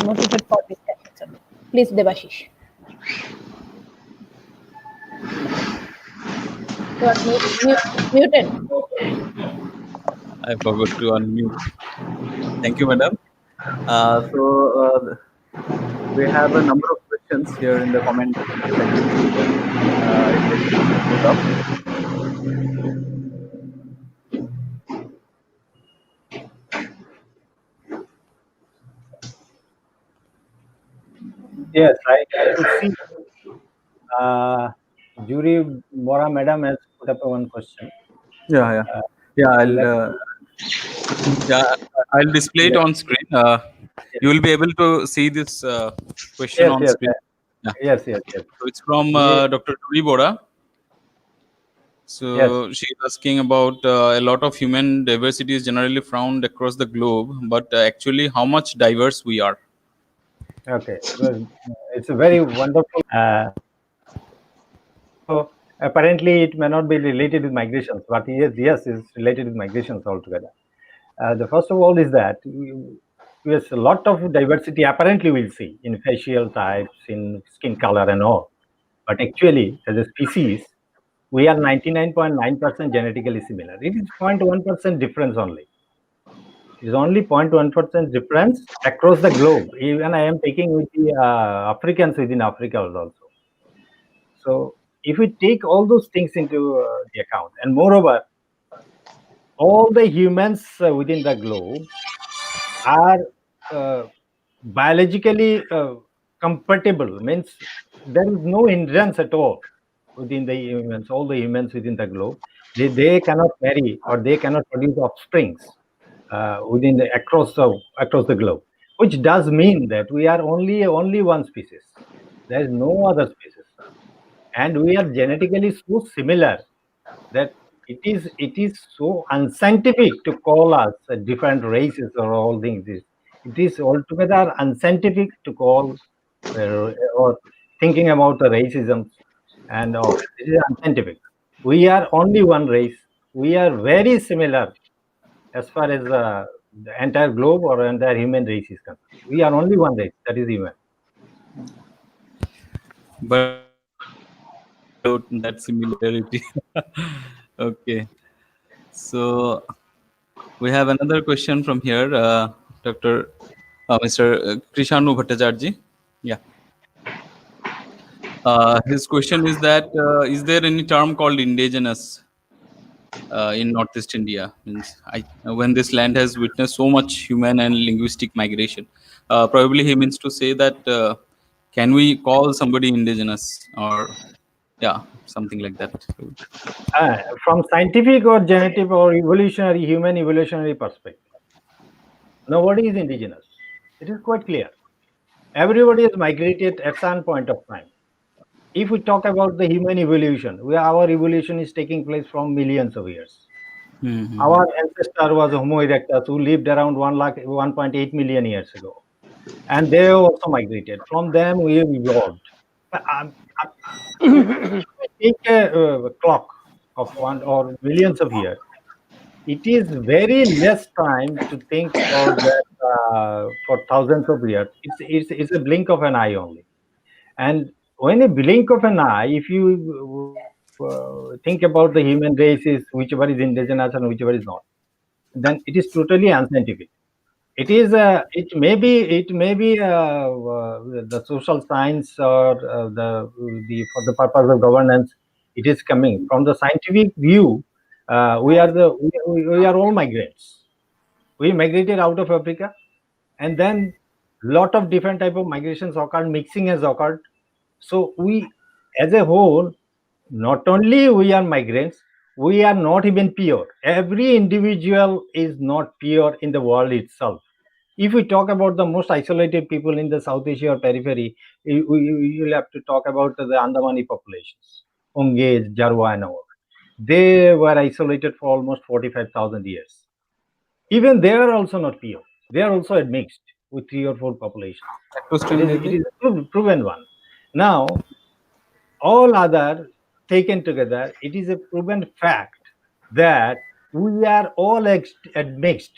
motivate for discussion. So please, Debashish. You are muted.
I forgot to unmute. Thank you, madam. We have a number of questions here in the comment section. I'll let you put up.
Yes, I could see. Jury Bora madam has put up one question.
Yeah. I'll display it on screen. You will be able to see this question on screen.
Yes.
So it's from Dr. Jury Bora. So she's asking about a lot of human diversity is generally found across the globe, but actually how much diverse we are.
Okay, well, it's a very wonderful. So apparently, it may not be related with migrations, but yes, it's related with migrations altogether. The first of all is that there's a lot of diversity apparently we'll see in facial types, in skin color and all. But actually, as a species, we are 99.9% genetically similar. It is 0.1% difference only. It is only 0.1% difference across the globe. Even I am taking with the Africans within Africa also. So if we take all those things into the account, and moreover, all the humans within the globe are biologically compatible, means there is no hindrance at all within the humans, all the humans within the globe. They cannot marry or they cannot produce offsprings within the across the globe, which does mean that we are only one species. There is no other species, and we are genetically so similar that it is so unscientific to call us different races or all things. It is altogether unscientific to call or thinking about the racism and all. It is unscientific. We are only one race. We are very similar as far as the entire globe or entire human race is concerned. We are only one race, that is human.
But that similarity. Okay. So we have another question from here, Mr. Krishanu Bhattacharjee. Yeah. His question is that is there any term called indigenous in Northeast India? Means when this land has witnessed so much human and linguistic migration, probably he means to say that can we call somebody indigenous or something like that.
From scientific or genetic or evolutionary, human evolutionary perspective, nobody is indigenous. It is quite clear. Everybody has migrated at some point of time. If we talk about the human evolution, our evolution is taking place from millions of years.
Mm-hmm.
Our ancestor was Homo erectus, who lived around 1.8 million years ago. And they also migrated. From them, we have evolved. Take a clock of 1 or millions of years. It is very less time to think about that for thousands of years. It's a blink of an eye only. And when a blink of an eye, if you think about the human races, whichever is indigenous and whichever is not, then it is totally unscientific. It is it may be the social science or the for the purpose of governance. It is coming from the scientific view. We are all migrants. We migrated out of Africa, and then lot of different type of migrations occurred. Mixing has occurred. So we, as a whole, not only we are migrants, we are not even pure. Every individual is not pure in the world itself. If we talk about the most isolated people in the South Asia or periphery, you will have to talk about the Andamani populations, Ongej, Jarwa and all. They were isolated for almost 45,000 years. Even they are also not pure. They are also admixed with 3 or 4 populations. It is a proven one. Now, all other taken together, it is a proven fact that we are all admixed.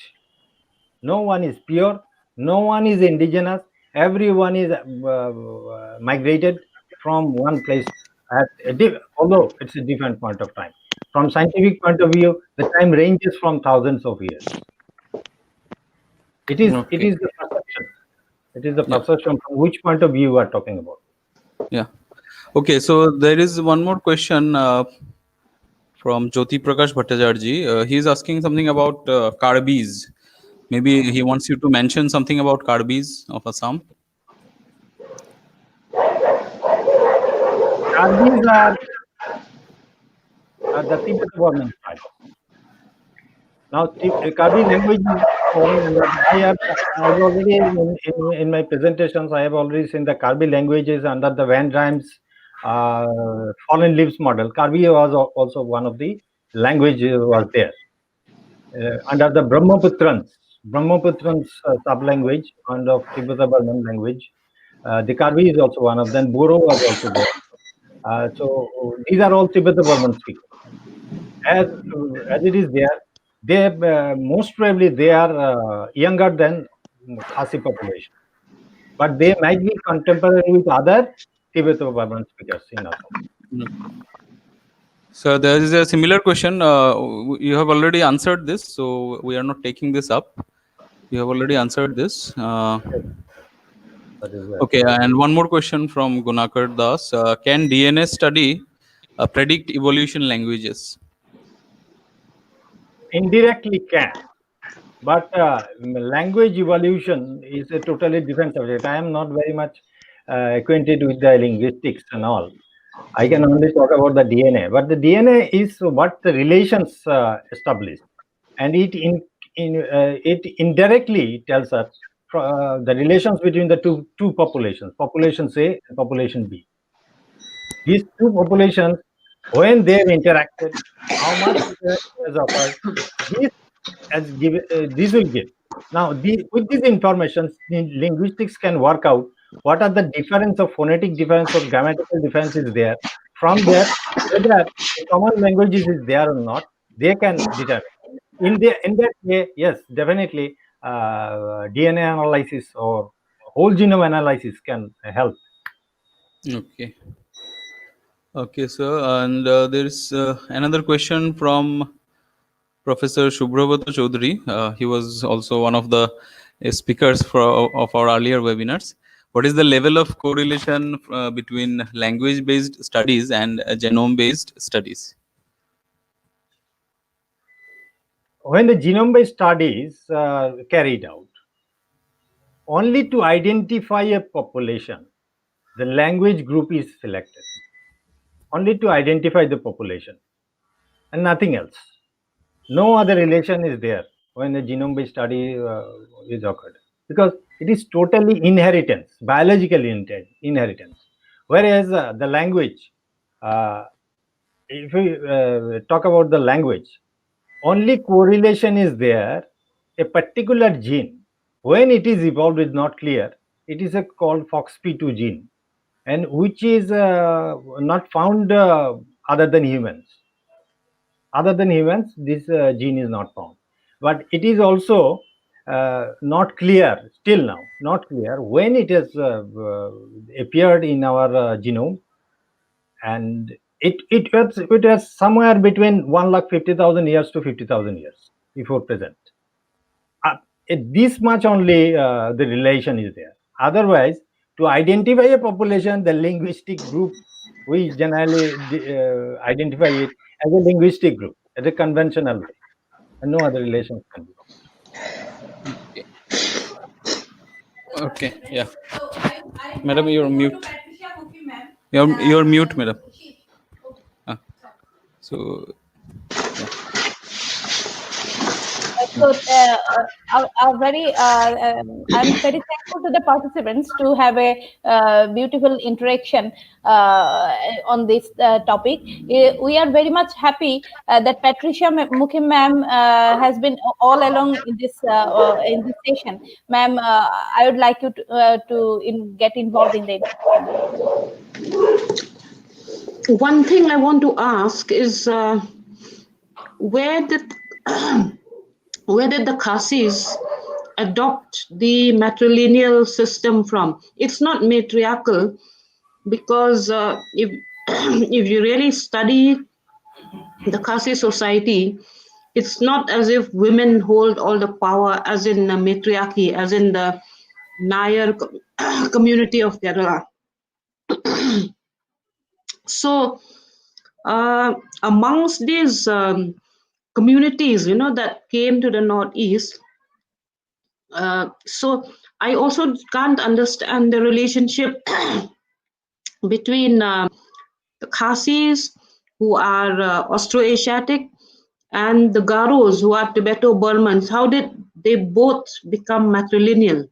No one is pure, no one is indigenous, everyone is migrated from one place although it's a different point of time. From scientific point of view, the time ranges from thousands of years. It is the perception. It is the perception from which point of view we are talking about.
Yeah. Okay, so there is one more question from Jyoti Prakash Bhattacharjee. He is asking something about Karbis. Maybe he wants you to mention something about Karbis of Assam.
Karbis are the Tibetan tribe. Now, Karbi language is I have already in my presentations, I have already seen the Karbi languages under the Van Dijk's Fallen Leaves model. Karbi was also one of the languages was there. Under the Brahmaputrans sub-language under Tibeto-Burman language, the Karbi is also one of them. Boro was also there. So these are all Tibeto-Burman speakers. As it is there, they most probably they are younger than Khasi population, but they might be contemporary with other Tibeto-Burman speakers in Assam.
So there is a similar question. You have already answered this, so we are not taking this up. You have already answered this. Okay, and one more question from Gunakar Das. Can DNA study predict evolution languages?
Indirectly can, but language evolution is a totally different subject. I am not very much acquainted with the linguistics and all. I can only talk about the DNA, but the DNA is what the relations establish, and it indirectly tells us the relations between the two populations, population A and population B. These two populations, when they have interacted, how much has occurred, this will give. Now, with these information, linguistics can work out what are the difference of phonetic difference or grammatical difference is there. From there, whether a common language is there or not, they can determine. In that way, yes, definitely, DNA analysis or whole genome analysis can help.
Okay. Okay, sir. And there is another question from Professor Shubhrabata Chaudhary. He was also one of the speakers of our earlier webinars. What is the level of correlation between language-based studies and genome-based studies?
When the genome-based studies are carried out, only to identify a population, the language group is selected. Only to identify the population and nothing else. No other relation is there when the genome-based study is occurred, because it is totally inheritance, biological inheritance. Whereas the language, if we talk about the language, only correlation is there. A particular gene, when it is evolved, is not clear. It is called FOXP2 gene, and which is not found other than humans. Other than humans, this gene is not found. But it is also not clear, still now, not clear when it has appeared in our genome. And it was somewhere between 1,50,000 years to 50,000 years before present. this much only the relation is there. Otherwise, to identify a population, the linguistic group, we generally identify it as a linguistic group, as a conventional way, and no other relations can be.
Okay, yeah. Madam, you're mute. You're mute, madam. So, yeah.
I'm very thankful to the participants to have a beautiful interaction on this topic. We are very much happy that Patricia Mukim ma'am has been all along in this session. Ma'am, I would like you to get involved in the discussion.
One thing I want to ask is where did the Khasis adopt the matrilineal system from? It's not matriarchal because if if you really study the Khasi society, it's not as if women hold all the power as in the matriarchy, as in the Nair community of Kerala. So amongst these communities, that came to the northeast, so I also can't understand the relationship between the Khasis, who are Austroasiatic, and the Garos, who are Tibeto-Burmans. How did they both become matrilineal?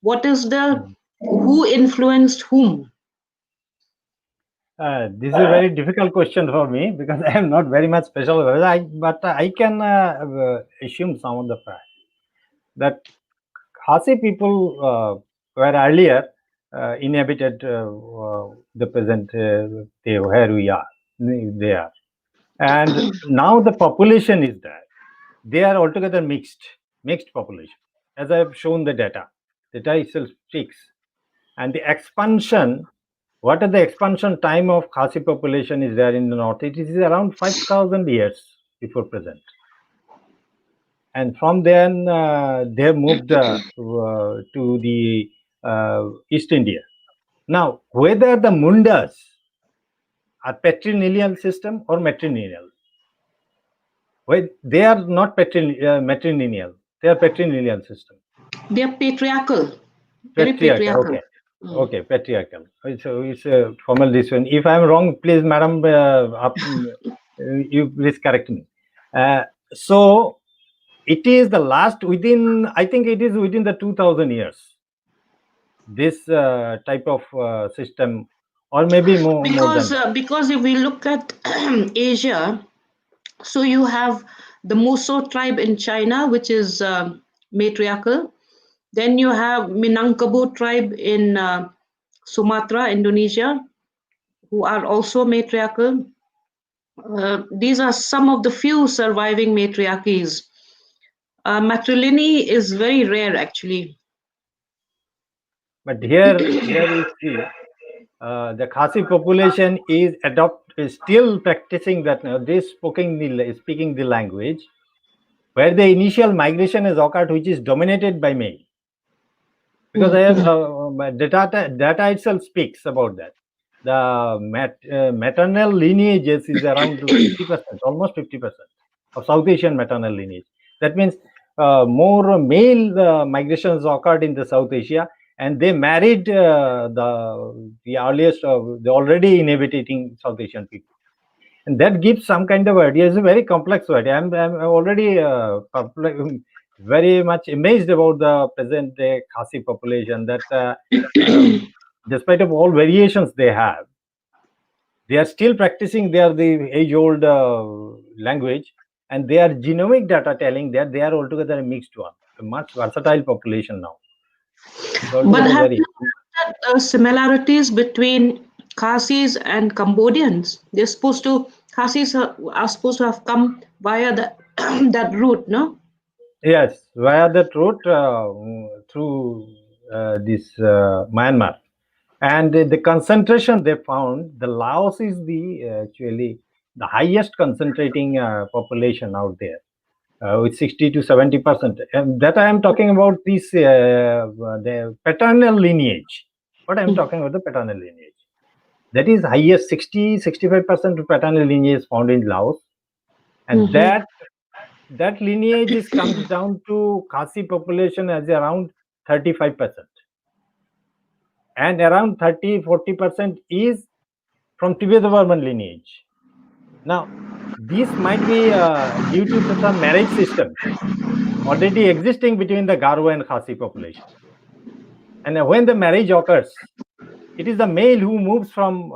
What is who influenced whom?
This is a very difficult question for me because I am not very much special, but I can assume some of the fact that Khasi people were earlier inhabited the present where we are. They are, and now the population is there. They are altogether mixed population, as I have shown the data. Data itself speaks, and the expansion. What are the expansion time of Khasi population is there in the north? It is around 5,000 years before present. And from then they moved to the East India. Now, whether the Mundas are patrilineal system or matrilineal, they are not matrilineal. They are patrilineal system.
They are patriarchal.
Patriarchal. Okay. Okay, patriarchal. So it's a formal decision. If I'm wrong, please, madam, you please correct me. So it is the last I think it is within the 2000 years, this type of system, or maybe more than that.
Because if we look at Asia, so you have the Muso tribe in China, which is matriarchal. Then you have Minangkabau tribe in Sumatra, Indonesia, who are also matriarchal. These are some of the few surviving matriarchies. Matrilineal is very rare, actually.
But here you see, the Khasi population is still practicing that. They speaking the language, where the initial migration has occurred, which is dominated by male. Because I have the data itself speaks about that. The maternal lineages is around 50%, almost 50% of South Asian maternal lineage. That means more male migrations occurred in the South Asia, and they married the earliest of the already inhabiting South Asian people. And that gives some kind of idea. It's a very complex idea. I'm already very much amazed about the present day Khasi population, that despite of all variations they have, they are still practicing the age-old language, and their genomic data telling that they are altogether a mixed one, a much versatile population now.
But have you looked at similarities between Khasis and Cambodians? Khasis are supposed to have come via that route, no?
Yes, via that route through this Myanmar. And the concentration they found, the Laos is actually the highest concentrating population out there. with 60 to 70%. And that I am talking about this the paternal lineage. What I am talking about the paternal lineage. That is highest 60-65% of paternal lineage found in Laos, and that lineage is comes down to Khasi population as around 35%, and around 30-40% is from Tibeto-Burman lineage. Now, this might be due to some marriage system already existing between the Garo and Khasi population. And when the marriage occurs, it is the male who moves from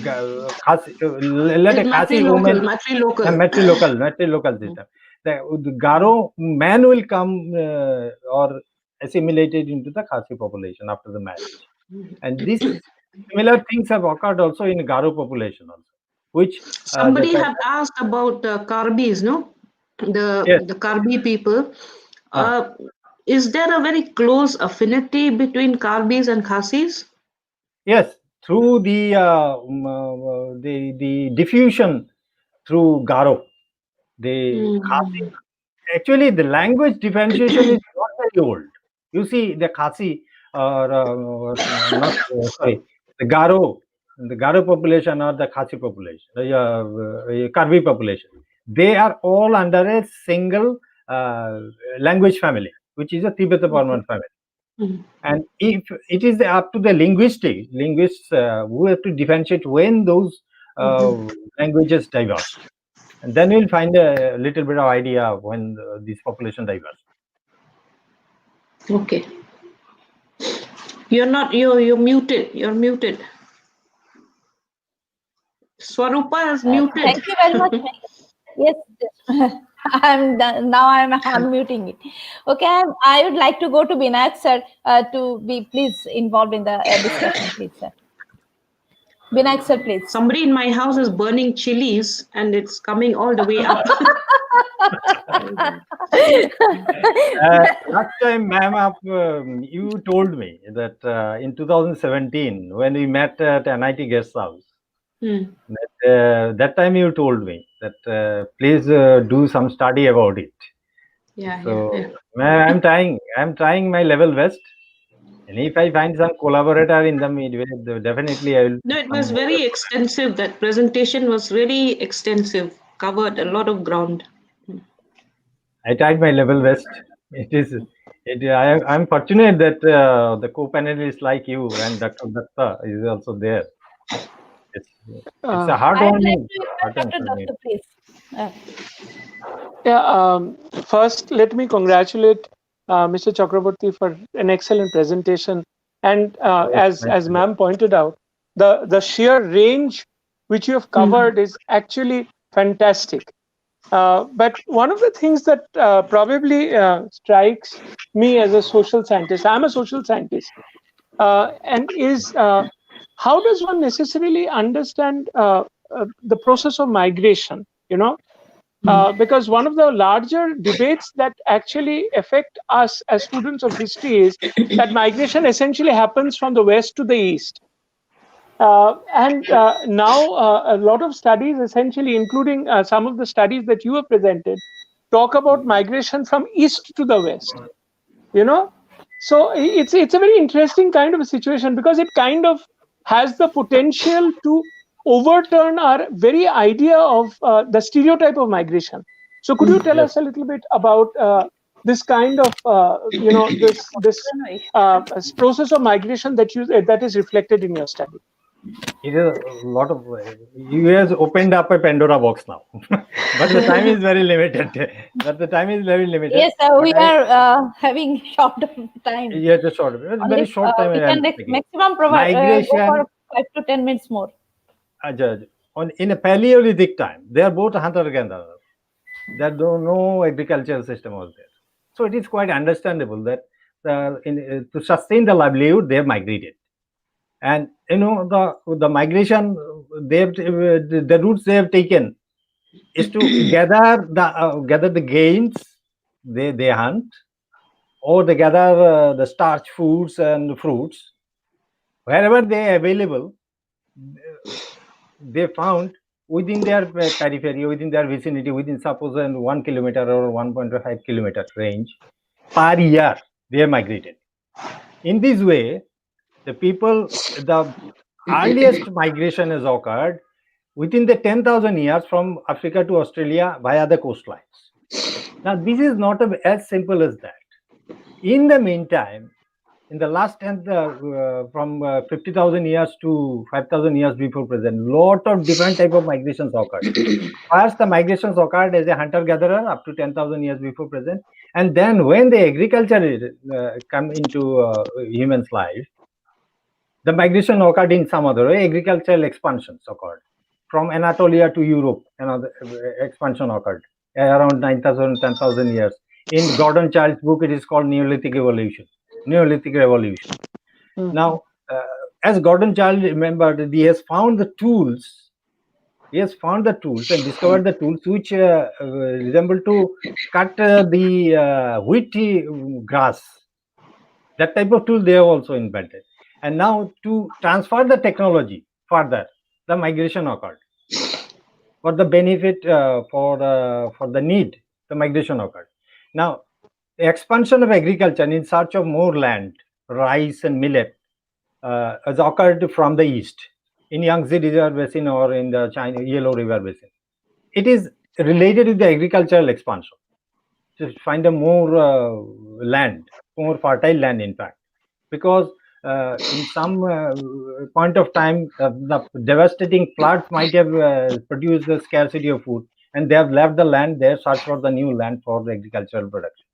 Khasi, let a Khasi woman, matrilocal system. The Garo man will come or assimilated into the Khasi population after the marriage. And this similar things have occurred also in Garo population also, which
somebody have asked about Karbis, no? The Karbi people. Is there a very close affinity between Karbis and Khasis?
Yes, through the diffusion through Garo. The Khasi, actually the language differentiation is not very old. You see the Khasi or the Garo population or the Khasi population, Karbi population. They are all under a single language family, which is a Tibeto-Burman family. And if it is up to the linguists who have to differentiate when those languages diverse, and then we'll find a little bit of idea when this population diverse.
Okay. You're muted. You're muted. Swarupa is muted.
Thank you very much. Yes, I'm done. Now I'm unmuting it. Okay, I would like to go to Binayak sir to be please involved in the discussion, please, sir. Binayak sir, please.
Somebody in my house is burning chilies and it's coming all the way up.
Last time, ma'am, you told me that in 2017, when we met at NIT guest house, that time you told me that please do some study about it. I'm trying my level best, and if I find some collaborator in the midway, definitely I will.
No, it was very extensive. That presentation was really extensive, covered a lot of ground.
I tried my level best. I'm fortunate that the co-panelists like you and Dr. Datta is also there. It's a hard-earning.
First, let me congratulate Mr. Chakraborty for an excellent presentation. And as ma'am pointed out, the sheer range which you have covered is actually fantastic. But one of the things that probably strikes me as a social scientist, I'm a social scientist, and is how does one necessarily understand the process of migration, because one of the larger debates that actually affect us as students of history is that migration essentially happens from the west to the east. And now a lot of studies, essentially, including some of the studies that you have presented, talk about migration from east to the west. So it's a very interesting kind of a situation, because it kind of has the potential to overturn our very idea of the stereotype of migration. So could you tell us a little bit about this kind of this process of migration that is reflected in your study?
It is a lot of. You have opened up a Pandora box now, but the time is very limited.
Yes, we are having short time.
Yeah, the short, very short time.
We can maximum provide for 5 to 10 minutes more.
In a Paleolithic time, they are both hunter-gatherer. There no agricultural system was there, so it is quite understandable that to sustain the livelihood they have migrated. And the migration the routes they have taken is to gather the gains they hunt, or they gather the starch foods and fruits wherever they are available. They found within their periphery, within their vicinity, within suppose 1 kilometer or 1.5 kilometer range per year, they migrated. In this way, the earliest migration has occurred within the 10,000 years from Africa to Australia via the coastlines. Now, this is not as simple as that. In the meantime, in the last 10, from 50,000 years to 5,000 years before present, lot of different type of migrations occurred. First, the migrations occurred as a hunter-gatherer up to 10,000 years before present, and then when the agriculture come into humans' life, the migration occurred in some other way. Agricultural expansions occurred from Anatolia to Europe. Another expansion occurred around 9,000, 10,000 years. In Gordon Child's book, it is called Neolithic Evolution, Neolithic Revolution. Now, as Gordon Child remembered, he has found the tools. He has found the tools and discovered the tools which resemble to cut the wheat grass. That type of tool they have also invented. And now to transfer the technology further, the migration occurred. For the benefit, for the need, the migration occurred. Now, the expansion of agriculture in search of more land, rice and millet, has occurred from the east in Yangtze River Basin or in the China Yellow River Basin. It is related with the agricultural expansion to find a more land, more fertile land, in fact, because in some point of time, the devastating floods might have produced the scarcity of food, and they have left the land there, search for the new land for the agricultural production.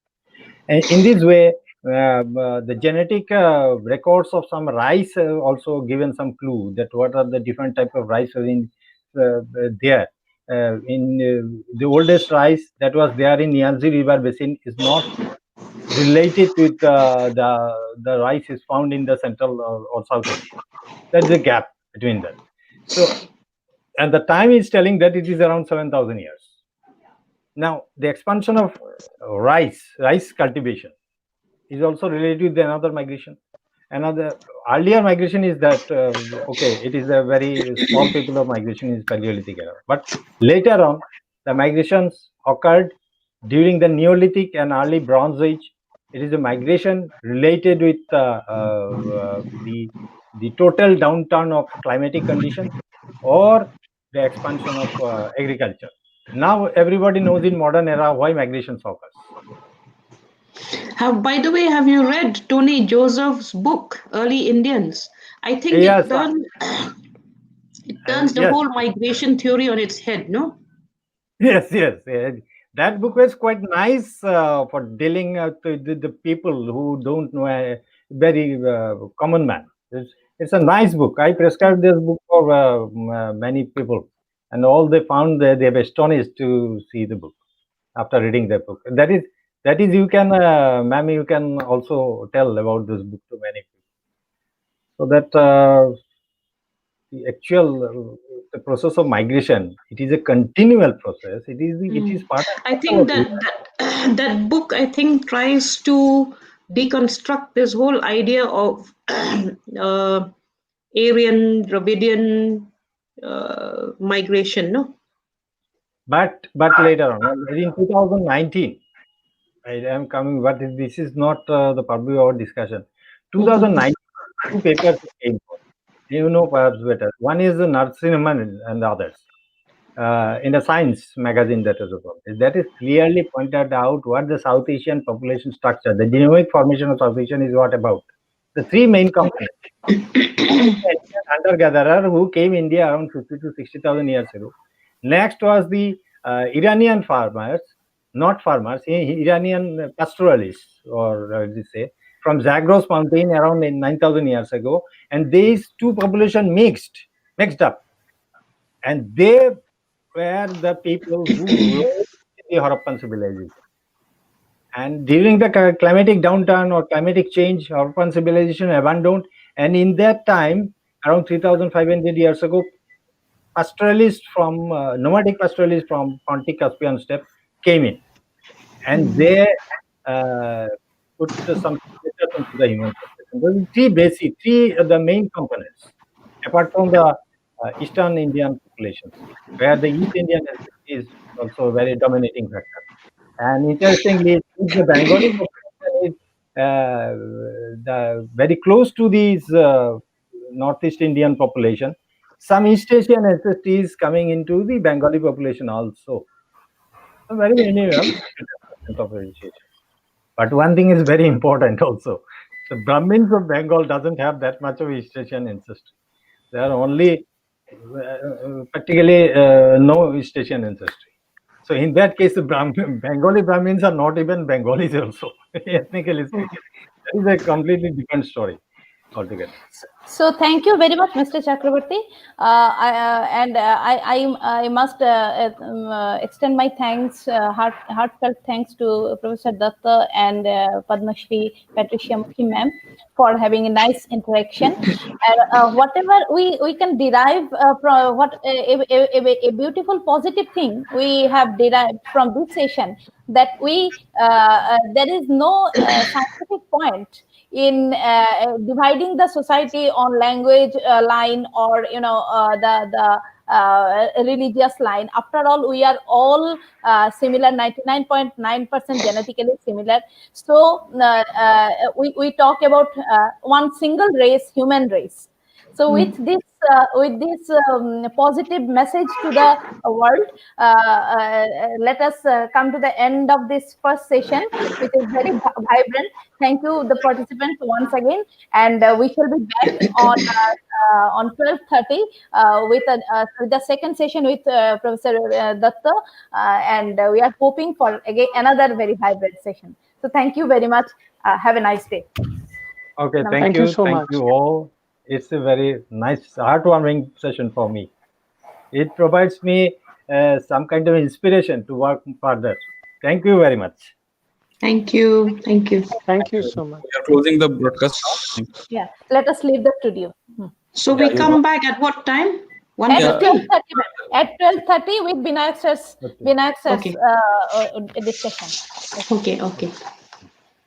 And in this way, the genetic records of some rice also given some clue that what are the different type of rice in there. In the oldest rice that was there in Yangtze River Basin is not related with the rice is found in the Central or South Asia. There is a gap between them. So, and the time is telling that it is around 7,000 years. Now, the expansion of rice cultivation is also related with another migration. Another earlier migration is that okay, it is a very small people of migration is Paleolithic era, but later on the migrations occurred during the Neolithic and early Bronze Age. It is a migration related with the total downturn of climatic conditions or the expansion of agriculture. Now everybody knows in modern era why migrations occurs.
By the way, have you read Tony Joseph's book, Early Indians? I think
yes,
it turns the
yes.
whole migration theory on its head, no?
Yes. That book was quite nice for dealing with the people who don't know a very common man. It's a nice book. I prescribed this book for many people, and all they found they were astonished to see the book after reading the book. That is you can, ma'am, you can also tell about this book to many people. So that the actual the process of migration, it is a continual process. It is part of.
I think that book, I think, tries to deconstruct this whole idea of Aryan, Dravidian migration, no?
But later on, in 2019, I am coming, but this is not the public or discussion. 2019, two papers came out. You know perhaps better. One is the Narasimhan and the others in the Science magazine that is about. That is clearly pointed out what the South Asian population structure, the genomic formation of South Asian is what about. The three main components. Hunter-gatherer who came India around 50 to 60,000 years ago. Next was the Iranian farmers, not farmers, Iranian pastoralists, or let's say, from Zagros mountain around 9,000 years ago, and these two populations mixed up, and they were the people who rose in the Harappan civilization. And during the climatic downturn or climatic change, Harappan civilization abandoned, and in that time, around 3,500 years ago, pastoralists from nomadic pastoralists from Pontic-Caspian steppe came in, and they put some status into the human population. Three the main components, apart from the Eastern Indian populations, where the East Indian is also a very dominating factor. And interestingly, since the Bengali population is very close to these Northeast Indian population, some East Asian ancestry is coming into the Bengali population also. So very minimal of initiation. But one thing is very important also. The Brahmins of Bengal doesn't have that much of East Asian ancestry. There are only practically no East Asian ancestry. So in that case, the Bengali Brahmins are not even Bengalis also, ethnically speaking. That is a completely different story altogether.
So thank you very much, Mr. Chakraborty. I must extend my thanks, heartfelt thanks to Professor Datta and Padma Shri Patricia Mukhi ma'am for having a nice interaction. And whatever we can derive from a beautiful positive thing we have derived from this session, that there is no scientific point in dividing the society on language line, or the religious line. After all, we are all similar, 99.9% genetically similar. So we talk about one single race, human race. So with this positive message to the world, let us come to the end of this first session, which is very vibrant. Thank you, the participants, once again, and we shall be back on 12:30 with the second session with Professor Datta, and we are hoping for again another very vibrant session. So thank you very much. Have a nice day.
Okay,
Namaste.
thank you
so much.
you all. It's a very nice, heartwarming session for me. It provides me some kind of inspiration to work further. Thank you very much.
Thank you. Thank you.
Thank you so much.
We are closing the broadcast now.
Yeah, let us leave the studio.
So we come back at what time?
At
1:30?
12:30, at 12:30 with Vinayak sir's
Okay.
discussion.
Okay.